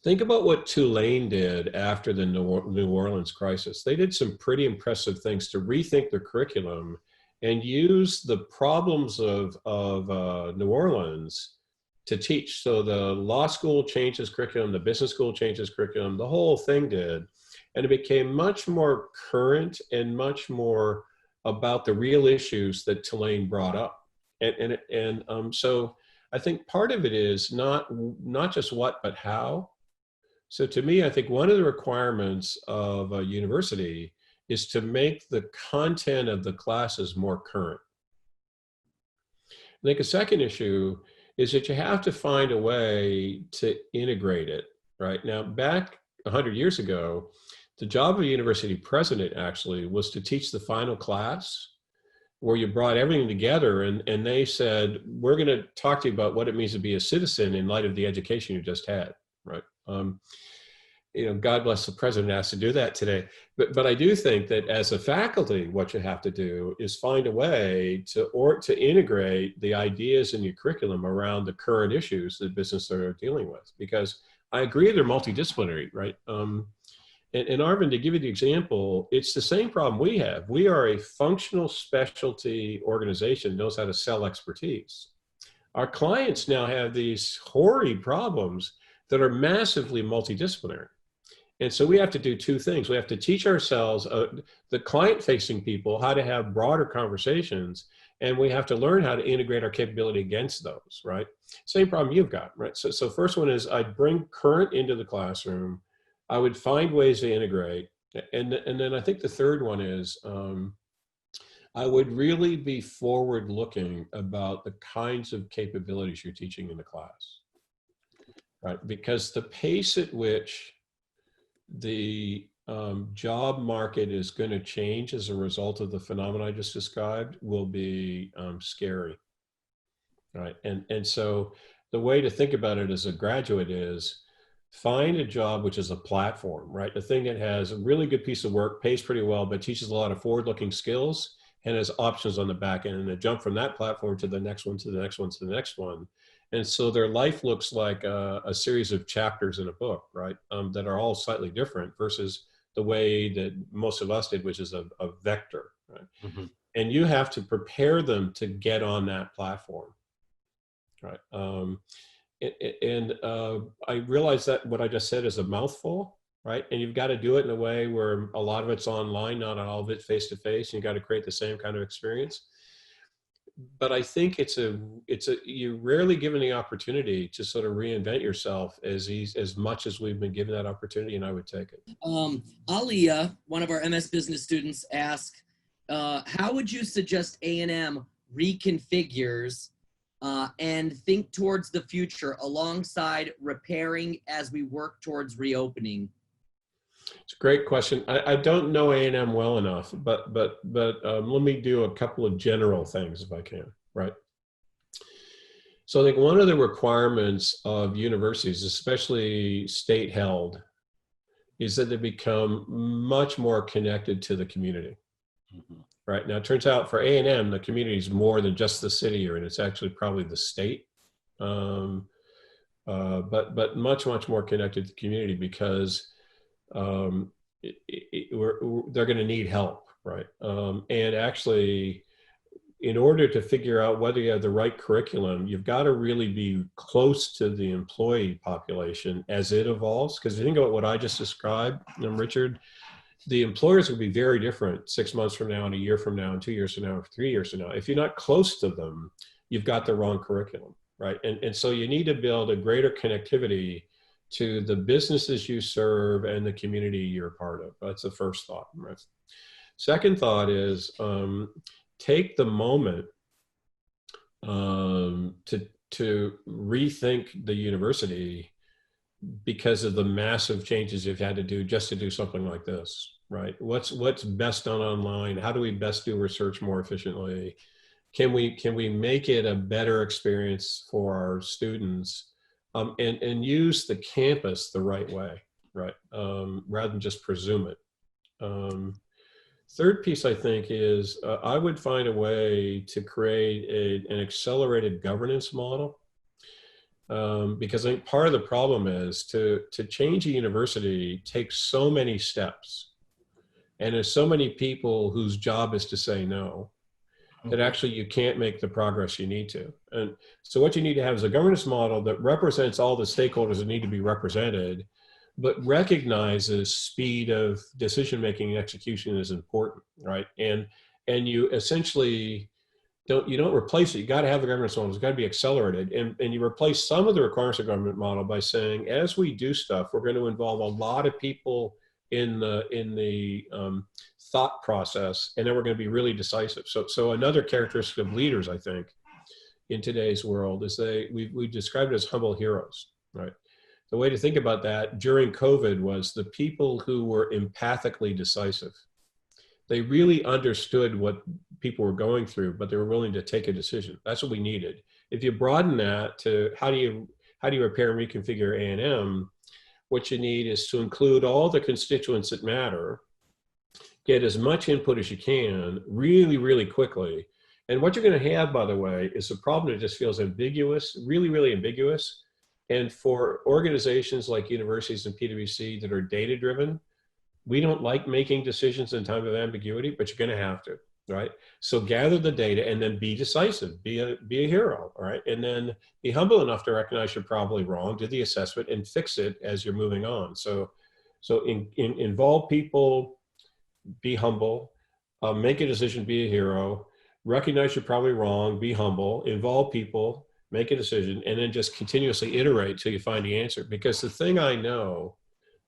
think about what Tulane did after the New Orleans crisis. They did some pretty impressive things to rethink their curriculum and use the problems of New Orleans to teach. So the law school changed its curriculum, the business school changed its curriculum, the whole thing did. And it became much more current and much more about the real issues that Tulane brought up. So I think part of it is not just what, but how. So to me, I think one of the requirements of a university is to make the content of the classes more current. I think a second issue is that you have to find a way to integrate it, right? Now, back 100 years ago, the job of a university president actually was to teach the final class, where you brought everything together and they said, we're going to talk to you about what it means to be a citizen in light of the education you just had, right? God bless the president has to do that today. But I do think that as a faculty, what you have to do is find a way to integrate the ideas in your curriculum around the current issues that business are dealing with. Because I agree they're multidisciplinary, right? And Arvind, to give you the example, it's the same problem we have. We are a functional specialty organization that knows how to sell expertise. Our clients now have these hoary problems that are massively multidisciplinary. And so we have to do two things. We have to teach ourselves, the client-facing people, how to have broader conversations, and we have to learn how to integrate our capability against those, right? Same problem you've got, right? So first one is I'd bring current into the classroom. I would find ways to integrate. And then I think the third one is I would really be forward-looking about the kinds of capabilities you're teaching in the class, right? Because the pace at which the job market is going to change as a result of the phenomena I just described will be scary, right? And so the way to think about it as a graduate is find a job which is a platform, right? A thing that has a really good piece of work, pays pretty well, but teaches a lot of forward-looking skills and has options on the back end, and then jump from that platform to the next one, to the next one, to the next one. And so their life looks like a series of chapters in a book, right? That are all slightly different versus the way that most of us did, which is a vector, right? Mm-hmm. And you have to prepare them to get on that platform, right? I realize that what I just said is a mouthful, right? And you've got to do it in a way where a lot of it's online, not all of it face-to-face. You've got to create the same kind of experience. But I think you're rarely given the opportunity to sort of reinvent yourself as much as we've been given that opportunity, and I would take it. Alia, one of our MS Business students, asked, how would you suggest A&M reconfigures and think towards the future alongside repairing as we work towards reopening? It's a great question. I don't know A&M well enough, but let me do a couple of general things if I can, right? So I think one of the requirements of universities, especially state held, is that they become much more connected to the community. Mm-hmm. Right. Now, it turns out for A&M, the community is more than just the city you're in. It's actually probably the state, but much more connected to the community because they're going to need help, right? And actually, in order to figure out whether you have the right curriculum, you've got to really be close to the employee population as it evolves. Because if you think about what I just described, Richard, the employers will be very different 6 months from now and a year from now and 2 years from now and 3 years from now. If you're not close to them, you've got the wrong curriculum, right? And so you need to build a greater connectivity to the businesses you serve and the community you're a part of. That's the first thought, right? Second thought is take the moment to rethink the university because of the massive changes you've had to do just to do something like this, right? What's best done online? How do we best do research more efficiently? Can we make it a better experience for our students, and use the campus the right way, right? Rather than just presume it. Third piece, I think, is I would find a way to create an accelerated governance model. Because I think part of the problem is to change a university takes so many steps, and there's so many people whose job is to say no, that actually you can't make the progress you need to. And so what you need to have is a governance model that represents all the stakeholders that need to be represented, but recognizes speed of decision-making and execution is important, right? And you essentially don't replace it. You got to have the governance model. It's got to be accelerated. And you replace some of the requirements of government model by saying, as we do stuff, we're going to involve a lot of people in the thought process, and then we're going to be really decisive. So another characteristic of leaders, I think, in today's world is we described it as humble heroes, right? The way to think about that during COVID was the people who were empathically decisive. They really understood what people were going through, but they were willing to take a decision. That's what we needed. If you broaden that to how do you repair and reconfigure A&M, what you need is to include all the constituents that matter, get as much input as you can really, really quickly. And what you're going to have, by the way, is a problem that just feels ambiguous, really, really ambiguous. And for organizations like universities and PwC that are data-driven, we don't like making decisions in time of ambiguity, but you're going to have to, right? So gather the data and then be decisive, be a hero, all right? And then be humble enough to recognize you're probably wrong, do the assessment and fix it as you're moving on. So involve people, be humble, make a decision, be a hero, recognize you're probably wrong, be humble, involve people, make a decision, and then just continuously iterate till you find the answer. Because the thing I know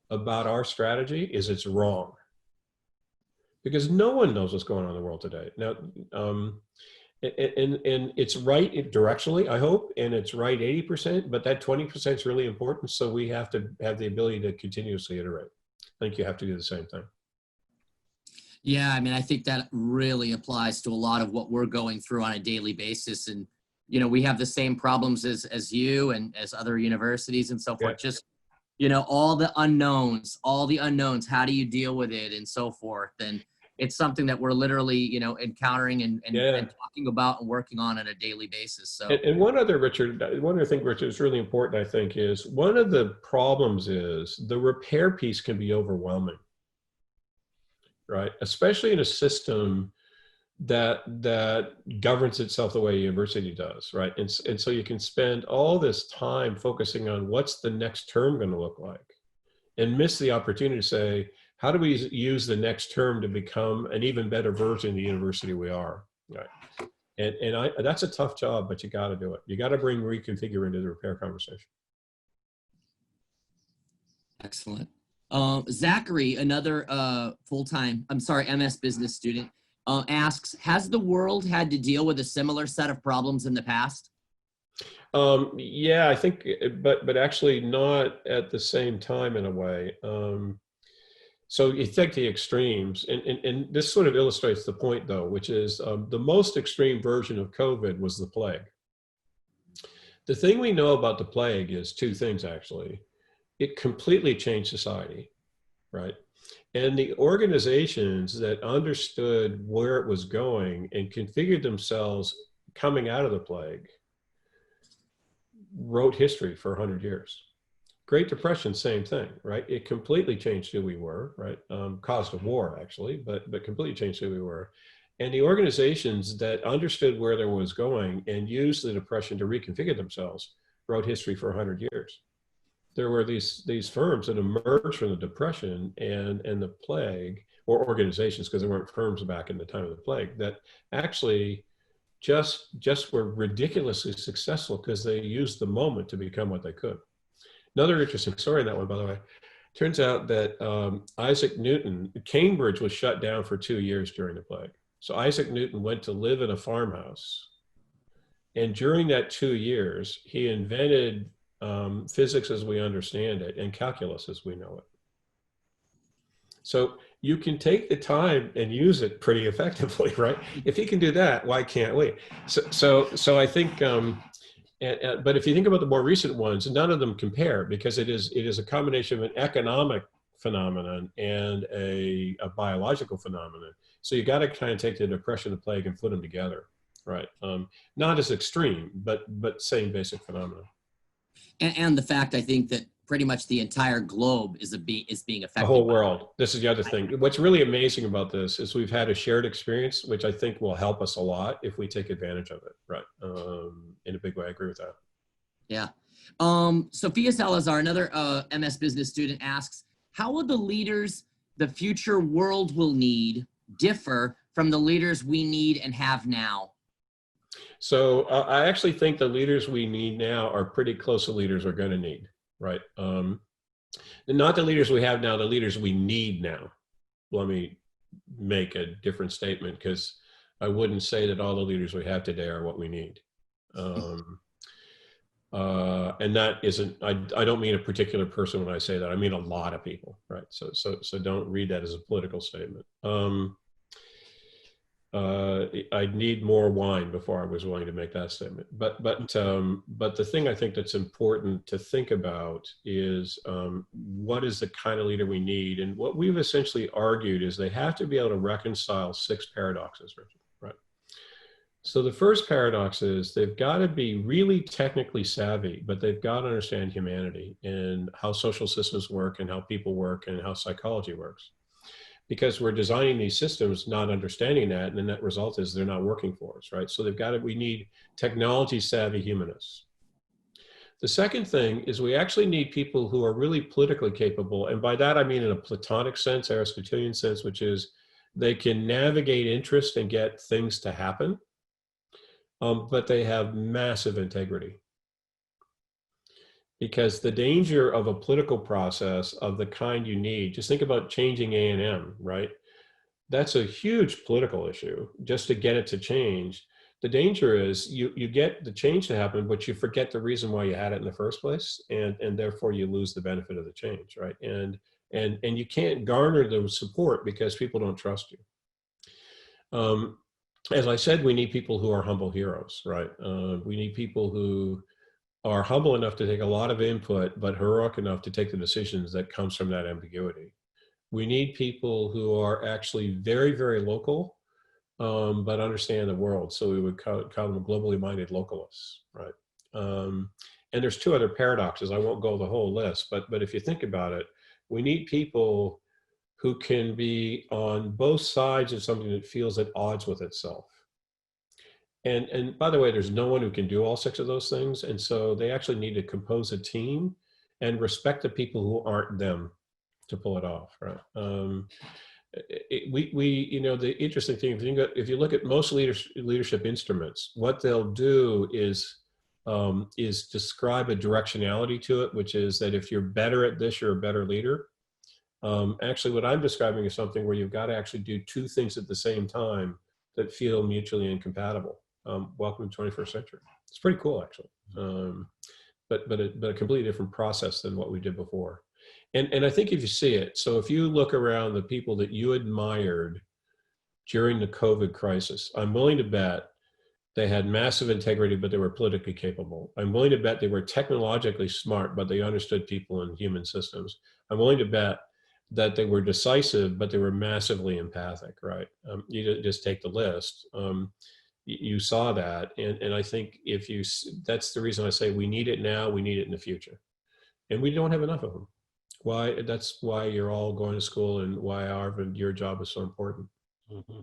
about our strategy is it's wrong. Because no one knows what's going on in the world today. Now, and it's right directionally, I hope, and it's right 80%, but that 20% is really important. So we have to have the ability to continuously iterate. I think you have to do the same thing. Yeah, I mean, I think that really applies to a lot of what we're going through on a daily basis. And, you know, we have the same problems as you and as other universities and so forth. Yeah. Just, you know, all the unknowns, how do you deal with it and so forth. And it's something that we're literally, you know, encountering and talking about and working on a daily basis. So, and one other thing, Richard, is really important, I think, is one of the problems is the repair piece can be overwhelming, right? Especially in a system that governs itself the way a university does, right? And so you can spend all this time focusing on what's the next term going to look like and miss the opportunity to say, how do we use the next term to become an even better version of the university we are, right? And that's a tough job, but you got to do it. You got to bring reconfigure into the repair conversation. Excellent. Zachary, another MS business student, asks, has the world had to deal with a similar set of problems in the past? Yeah, I think, but actually not at the same time in a way. So you take the extremes, and this sort of illustrates the point, though, which is the most extreme version of COVID was the plague. The thing we know about the plague is two things, actually. It completely changed society, right? And the organizations that understood where it was going and configured themselves coming out of the plague wrote history for 100 years. Great Depression, same thing, right? It completely changed who we were, right? Caused a war, actually, but completely changed who we were. And the organizations that understood where there was going and used the Depression to reconfigure themselves wrote history for 100 years. There were these firms that emerged from the Depression and the plague, or organizations, because there weren't firms back in the time of the plague, that actually just were ridiculously successful because they used the moment to become what they could. Another interesting story in that one, by the way, turns out that Isaac Newton, Cambridge was shut down for 2 years during the plague. So Isaac Newton went to live in a farmhouse. And during that 2 years, he invented physics as we understand it and calculus as we know it. So you can take the time and use it pretty effectively, right? If he can do that, why can't we? So I think, but if you think about the more recent ones, none of them compare, because it is a combination of an economic phenomenon and a biological phenomenon. So you got to kind of take the Depression, the plague, and put them together, right? Not as extreme, but same basic phenomenon. And the fact, I think, that pretty much the entire globe is being affected. The whole world. This is the other thing. What's really amazing about this is we've had a shared experience, which I think will help us a lot if we take advantage of it, right? In a big way. I agree with that. Yeah. Sophia Salazar, another MS business student, asks, how will the leaders the future world will need differ from the leaders we need and have now? So I actually think the leaders we need now are pretty close to leaders we're going to need, right? Not the leaders we have now, the leaders we need now. Let me make a different statement, because I wouldn't say that all the leaders we have today are what we need. And that isn't, I don't mean a particular person when I say that. I mean a lot of people, right? So don't read that as a political statement. I'd need more wine before I was willing to make that statement. But the thing I think that's important to think about is what is the kind of leader we need? And what we've essentially argued is they have to be able to reconcile 6 paradoxes, right? So the first paradox is they've got to be really technically savvy, but they've got to understand humanity and how social systems work and how people work and how psychology works. Because we're designing these systems not understanding that, and the net result is they're not working for us, right? So we need technology savvy humanists. The second thing is we actually need people who are really politically capable, and by that I mean in a Platonic sense, Aristotelian sense, which is they can navigate interest and get things to happen, but they have massive integrity. Because the danger of a political process of the kind you need, just think about changing A&M, right? That's a huge political issue just to get it to change. The danger is you get the change to happen, but you forget the reason why you had it in the first place, and therefore you lose the benefit of the change, right? And you can't garner the support because people don't trust you. As I said, we need people who are humble heroes, right? We need people who are humble enough to take a lot of input, but heroic enough to take the decisions that comes from that ambiguity. We need people who are actually very, very local, but understand the world. So we would call them globally minded localists, right? And there's 2 other paradoxes. I won't go the whole list, but if you think about it, we need people who can be on both sides of something that feels at odds with itself. And by the way, there's no one who can do all 6 of those things. And so they actually need to compose a team and respect the people who aren't them to pull it off, right? The interesting thing, if you look at most leadership instruments, what they'll do is describe a directionality to it, which is that if you're better at this, you're a better leader. Actually, what I'm describing is something where you've got to actually do 2 things at the same time that feel mutually incompatible. Welcome to the 21st century. It's pretty cool, actually, but a completely different process than what we did before. And I think if you see it, so if you look around the people that you admired during the COVID crisis, I'm willing to bet they had massive integrity, but they were politically capable. I'm willing to bet they were technologically smart, but they understood people and human systems. I'm willing to bet that they were decisive, but they were massively empathic, right? You just take the list. You saw that, and I think that's the reason I say we need it now, we need it in the future. And we don't have enough of them. That's why you're all going to school and why your job is so important. Mm-hmm.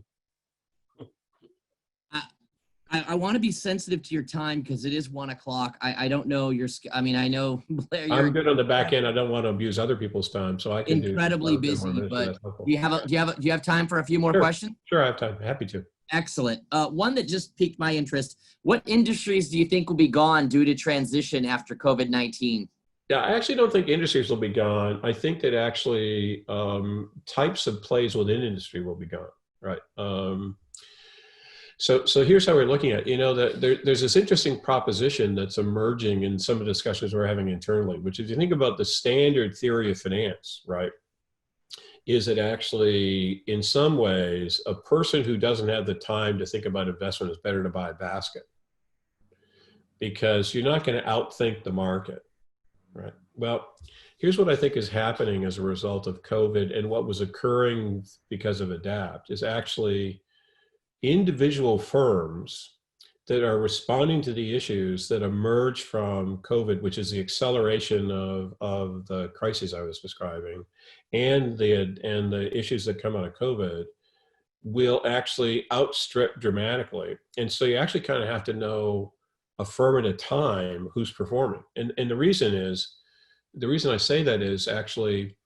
I want to be sensitive to your time because it is 1 o'clock. I don't know your, I mean, I know Blair, I'm you're good on the back end. I don't want to abuse other people's time, so I can do incredibly 10 more busy, minutes if but that's helpful. do you have time for a few more Sure. questions? Sure, I have time. Happy to. Excellent. One that just piqued my interest. What industries do you think will be gone due to transition after COVID-19? Yeah, I actually don't think industries will be gone. I think that actually types of plays within industry will be gone, right? So here's how we're looking at, there's this interesting proposition that's emerging in some of the discussions we're having internally, which if you think about the standard theory of finance, right, is it actually, in some ways, a person who doesn't have the time to think about investment is better to buy a basket because you're not going to outthink the market, right? Well, here's what I think is happening as a result of COVID and what was occurring because of ADAPT is actually individual firms that are responding to the issues that emerge from COVID, which is the acceleration of the crises I was describing, and the issues that come out of COVID, will actually outstrip dramatically. And so you actually kind of have to know a firm at a time who's performing. And the reason I say that is actually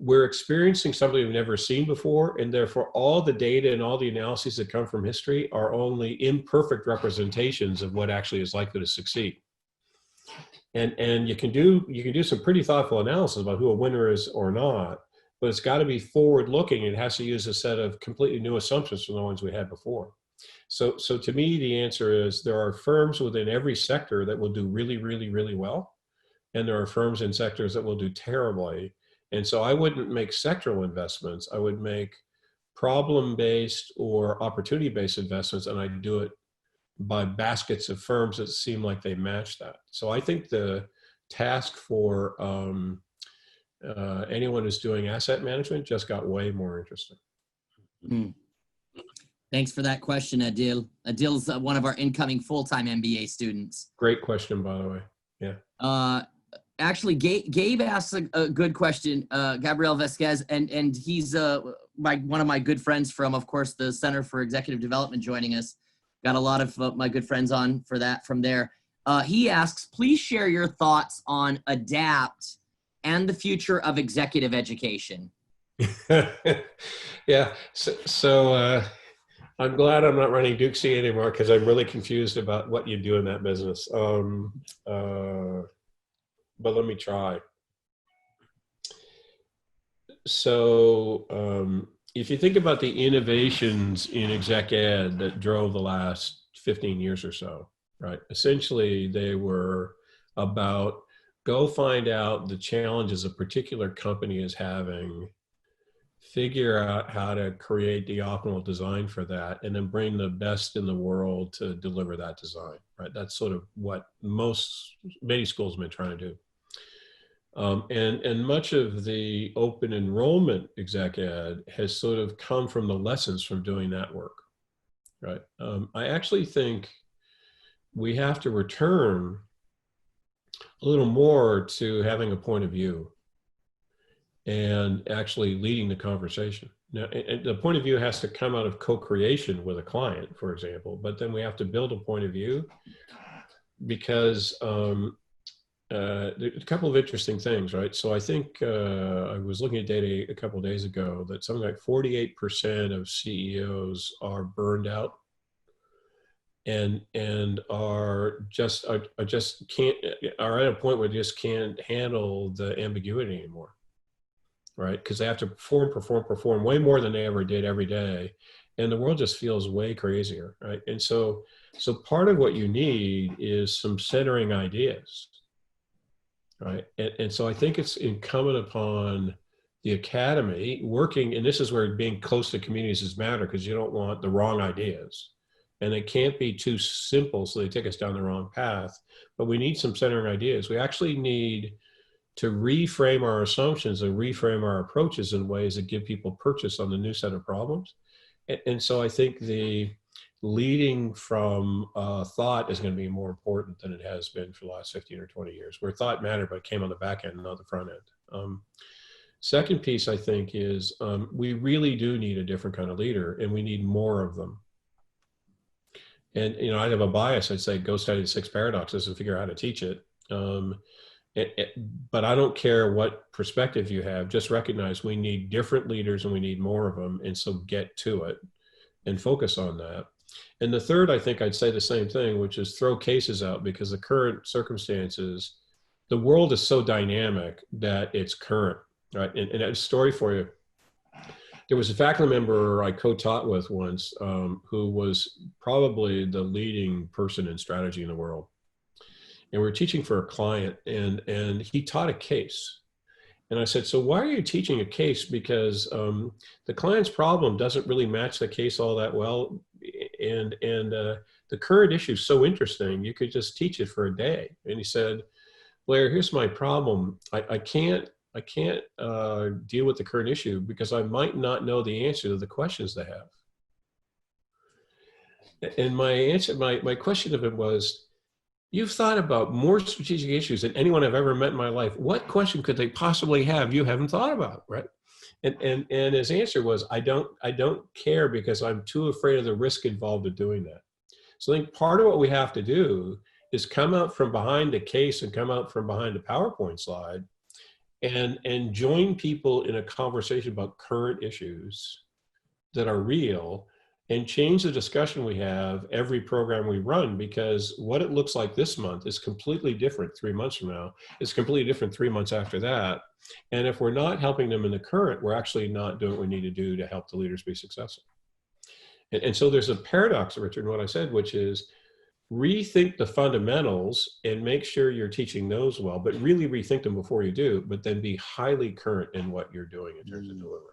we're experiencing something we've never seen before, and therefore all the data and all the analyses that come from history are only imperfect representations of what actually is likely to succeed. And you can do some pretty thoughtful analysis about who a winner is or not, but it's got to be forward looking. It has to use a set of completely new assumptions from the ones we had before. So to me, the answer is there are firms within every sector that will do really, really, really well. And there are firms in sectors that will do terribly. And so I wouldn't make sectoral investments. I would make problem-based or opportunity-based investments, and I'd do it by baskets of firms that seem like they match that. So I think the task for anyone who's doing asset management just got way more interesting. Mm. Thanks for that question, Adil. Adil's one of our incoming full-time MBA students. Great question, by the way. Yeah. Actually, Gabe asked a good question, Gabriel Vasquez, and he's one of my good friends from, of course, the Center for Executive Development joining us. Got a lot of my good friends on for that from there. He asks, please share your thoughts on ADAPT and the future of executive education. Yeah, so I'm glad I'm not running Duke C anymore because I'm really confused about what you do in that business. But let me try. So if you think about the innovations in exec ed that drove the last 15 years or so, right? Essentially, they were about go find out the challenges a particular company is having, figure out how to create the optimal design for that, and then bring the best in the world to deliver that design, right? That's sort of what many schools have been trying to do. And much of the open enrollment exec ed has sort of come from the lessons from doing that work, right? I actually think we have to return a little more to having a point of view and actually leading the conversation. Now, the point of view has to come out of co-creation with a client, for example, but then we have to build a point of view because there's a couple of interesting things, right? So I think I was looking at data a couple of days ago that something like 48% of CEOs are burned out and are at a point where they just can't handle the ambiguity anymore, right? Because they have to perform way more than they ever did every day, and the world just feels way crazier, right? And so part of what you need is some centering ideas. Right. And so I think it's incumbent upon the academy working, and this is where being close to communities is matter because you don't want the wrong ideas. And they can't be too simple so they take us down the wrong path. But we need some centering ideas. We actually need to reframe our assumptions and reframe our approaches in ways that give people purchase on the new set of problems. And so I think the leading from thought is going to be more important than it has been for the last 15 or 20 years, where thought mattered, but it came on the back end, not the front end. Second piece, I think, is we really do need a different kind of leader, and we need more of them. And, you know, I'd have a bias. I'd say, go study the 6 paradoxes and figure out how to teach it. But I don't care what perspective you have, just recognize we need different leaders and we need more of them. And so get to it and focus on that. And the third, I think I'd say the same thing, which is throw cases out, because the current circumstances, the world is so dynamic that it's current, right? And a story for you. There was a faculty member I co-taught with once who was probably the leading person in strategy in the world. And we were teaching for a client, and he taught a case. And I said, so why are you teaching a case? Because the client's problem doesn't really match the case all that well. And the current issue is so interesting, you could just teach it for a day. And he said, Blair, here's my problem. I can't deal with the current issue because I might not know the answer to the questions they have. And my question of him was, you've thought about more strategic issues than anyone I've ever met in my life. What question could they possibly have you haven't thought about, right? And his answer was, I don't care because I'm too afraid of the risk involved in doing that. So I think part of what we have to do is come out from behind the case and come out from behind the PowerPoint slide and join people in a conversation about current issues that are real, and change the discussion we have every program we run, because what it looks like this month is completely different 3 months from now. It's completely different 3 months after that. And if we're not helping them in the current, we're actually not doing what we need to do to help the leaders be successful. And so there's a paradox, Richard, in what I said, which is rethink the fundamentals and make sure you're teaching those well, but really rethink them before you do, but then be highly current in what you're doing in terms of delivery.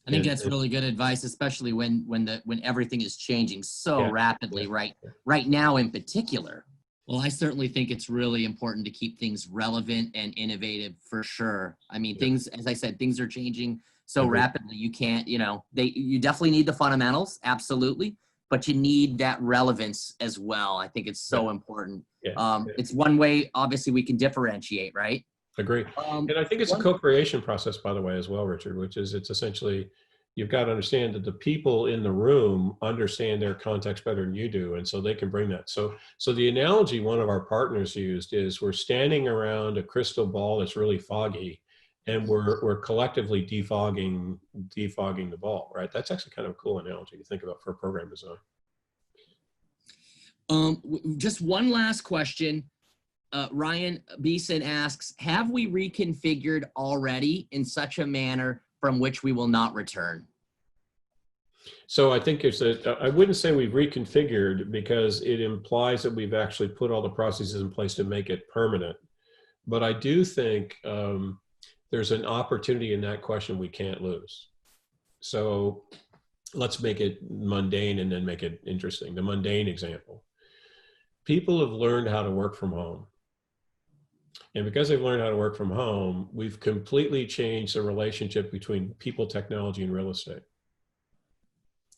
I think that's really good advice, especially when everything is changing so rapidly right now in particular. Well, I certainly think it's really important to keep things relevant and innovative for sure. I mean, things, as I said, things are changing so rapidly. You can't, you definitely need the fundamentals, absolutely, but you need that relevance as well. I think it's so important. It's one way, obviously, we can differentiate, right? Agree. And I think it's a co-creation process, by the way, as well, Richard, which is it's essentially, you've got to understand that the people in the room understand their context better than you do. And so they can bring that. So the analogy one of our partners used is we're standing around a crystal ball that's really foggy, and we're collectively defogging the ball, right? That's actually kind of a cool analogy to think about for program design. Just one last question. Ryan Beeson asks, have we reconfigured already in such a manner from which we will not return? So I think I wouldn't say we've reconfigured, because it implies that we've actually put all the processes in place to make it permanent. But I do think there's an opportunity in that question we can't lose. So let's make it mundane and then make it interesting. The mundane example. People have learned how to work from home. And because they've learned how to work from home, we've completely changed the relationship between people, technology, and real estate.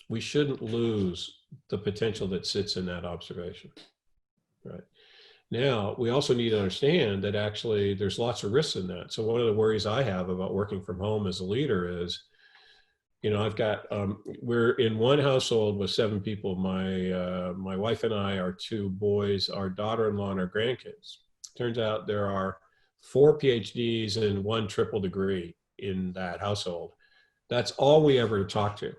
We shouldn't lose the potential that sits in that observation, right? Now, we also need to understand that actually there's lots of risks in that. So one of the worries I have about working from home as a leader is, I've got, we're in one household with 7 people. My wife and I, our 2 boys, our daughter-in-law, and our grandkids. Turns out there are 4 PhDs and 1 triple degree in that household. That's all we ever talk to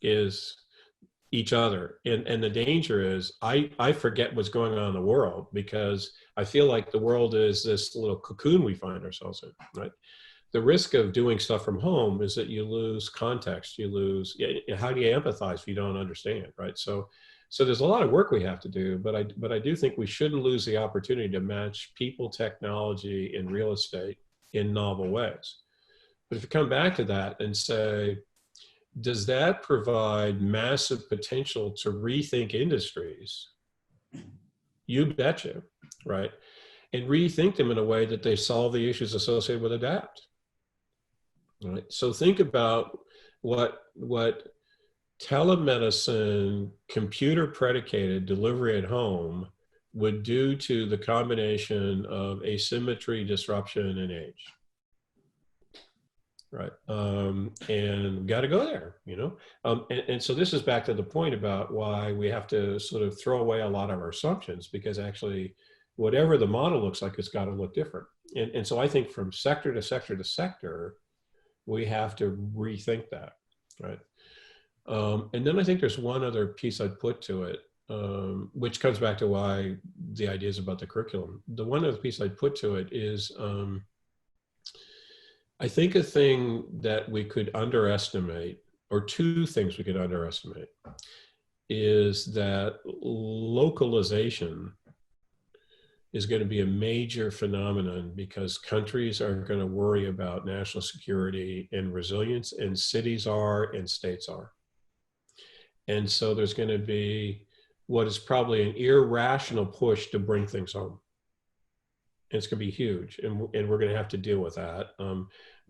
is each other. And the danger is I forget what's going on in the world, because I feel like the world is this little cocoon we find ourselves in, right? The risk of doing stuff from home is that you lose context. You lose, how do you empathize if you don't understand, right? So there's a lot of work we have to do, but I do think we shouldn't lose the opportunity to match people, technology, and real estate in novel ways. But if you come back to that and say, does that provide massive potential to rethink industries? You betcha, right? And rethink them in a way that they solve the issues associated with adapt. Right? So think about what telemedicine, computer predicated delivery at home would do to the combination of asymmetry, disruption, and age. right? And got to go there, and so this is back to the point about why we have to sort of throw away a lot of our assumptions, because actually whatever the model looks like, it's got to look different. And so I think from sector to sector to sector, we have to rethink that, right? And then I think there's one other piece I'd put to it, which comes back to why the ideas about the curriculum. The one other piece I'd put to it is, I think a thing that we could underestimate, or two things we could underestimate, is that localization is going to be a major phenomenon, because countries are going to worry about national security and resilience, and cities are, and states are. And so there's going to be what is probably an irrational push to bring things home. And it's going to be huge, and we're going to have to deal with that.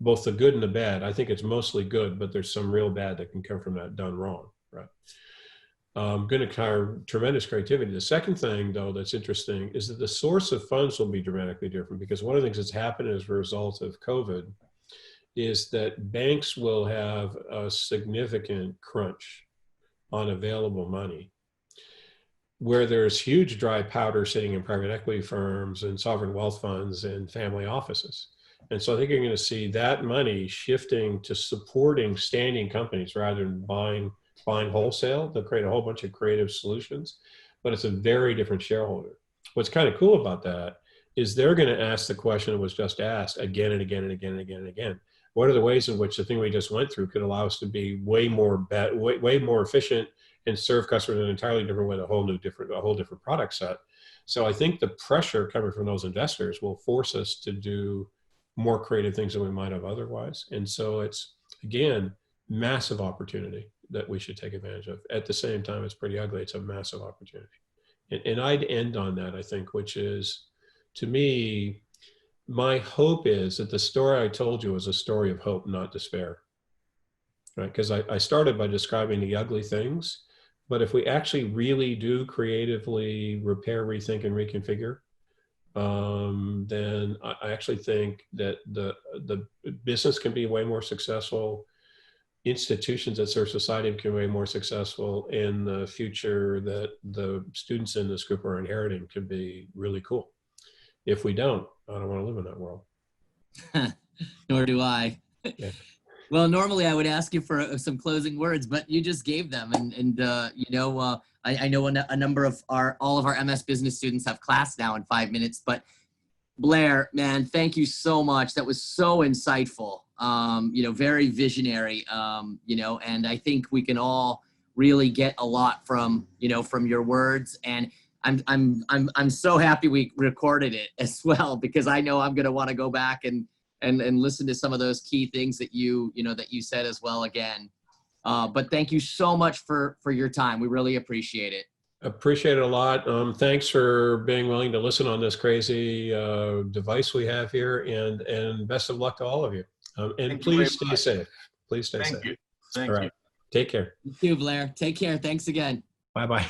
Both the good and the bad. I think it's mostly good, but there's some real bad that can come from that done wrong, right? Going to require tremendous creativity. The second thing, though, that's interesting is that the source of funds will be dramatically different, because one of the things that's happened as a result of COVID is that banks will have a significant crunch on available money, where there's huge dry powder sitting in private equity firms and sovereign wealth funds and family offices. And so I think you're going to see that money shifting to supporting standing companies rather than buying wholesale. They'll create a whole bunch of creative solutions, but it's a very different shareholder. What's kind of cool about that is they're going to ask the question that was just asked again and again and again and again and again. What are the ways in which the thing we just went through could allow us to be way more efficient and serve customers in an entirely different way, a whole different product set? So I think the pressure coming from those investors will force us to do more creative things than we might have otherwise. And so it's, again, massive opportunity that we should take advantage of. At the same time, it's pretty ugly. It's a massive opportunity. And I'd end on that, I think, which is, to me, my hope is that the story I told you is a story of hope, not despair, right? Because I started by describing the ugly things, but if we actually really do creatively repair, rethink, and reconfigure, then I actually think that the business can be way more successful, institutions that serve society can be way more successful, and the future that the students in this group are inheriting could be really cool. If we don't, I don't want to live in that world. Nor do I. Yeah. Well, normally I would ask you for some closing words, but you just gave them. I know a number of all of our MS business students have class now in 5 minutes, but Blair, man, thank you so much. That was so insightful, very visionary, and I think we can all really get a lot from your words. And I'm so happy we recorded it as well, because I know I'm going to want to go back and listen to some of those key things that you said as well again. But thank you so much for your time. We really appreciate it. Appreciate it a lot. Thanks for being willing to listen on this crazy device we have here, and best of luck to all of you. And please stay safe. Please stay safe. Thank you. Thank all right. you. Take care. You too, Blair. Take care. Thanks again. Bye-bye.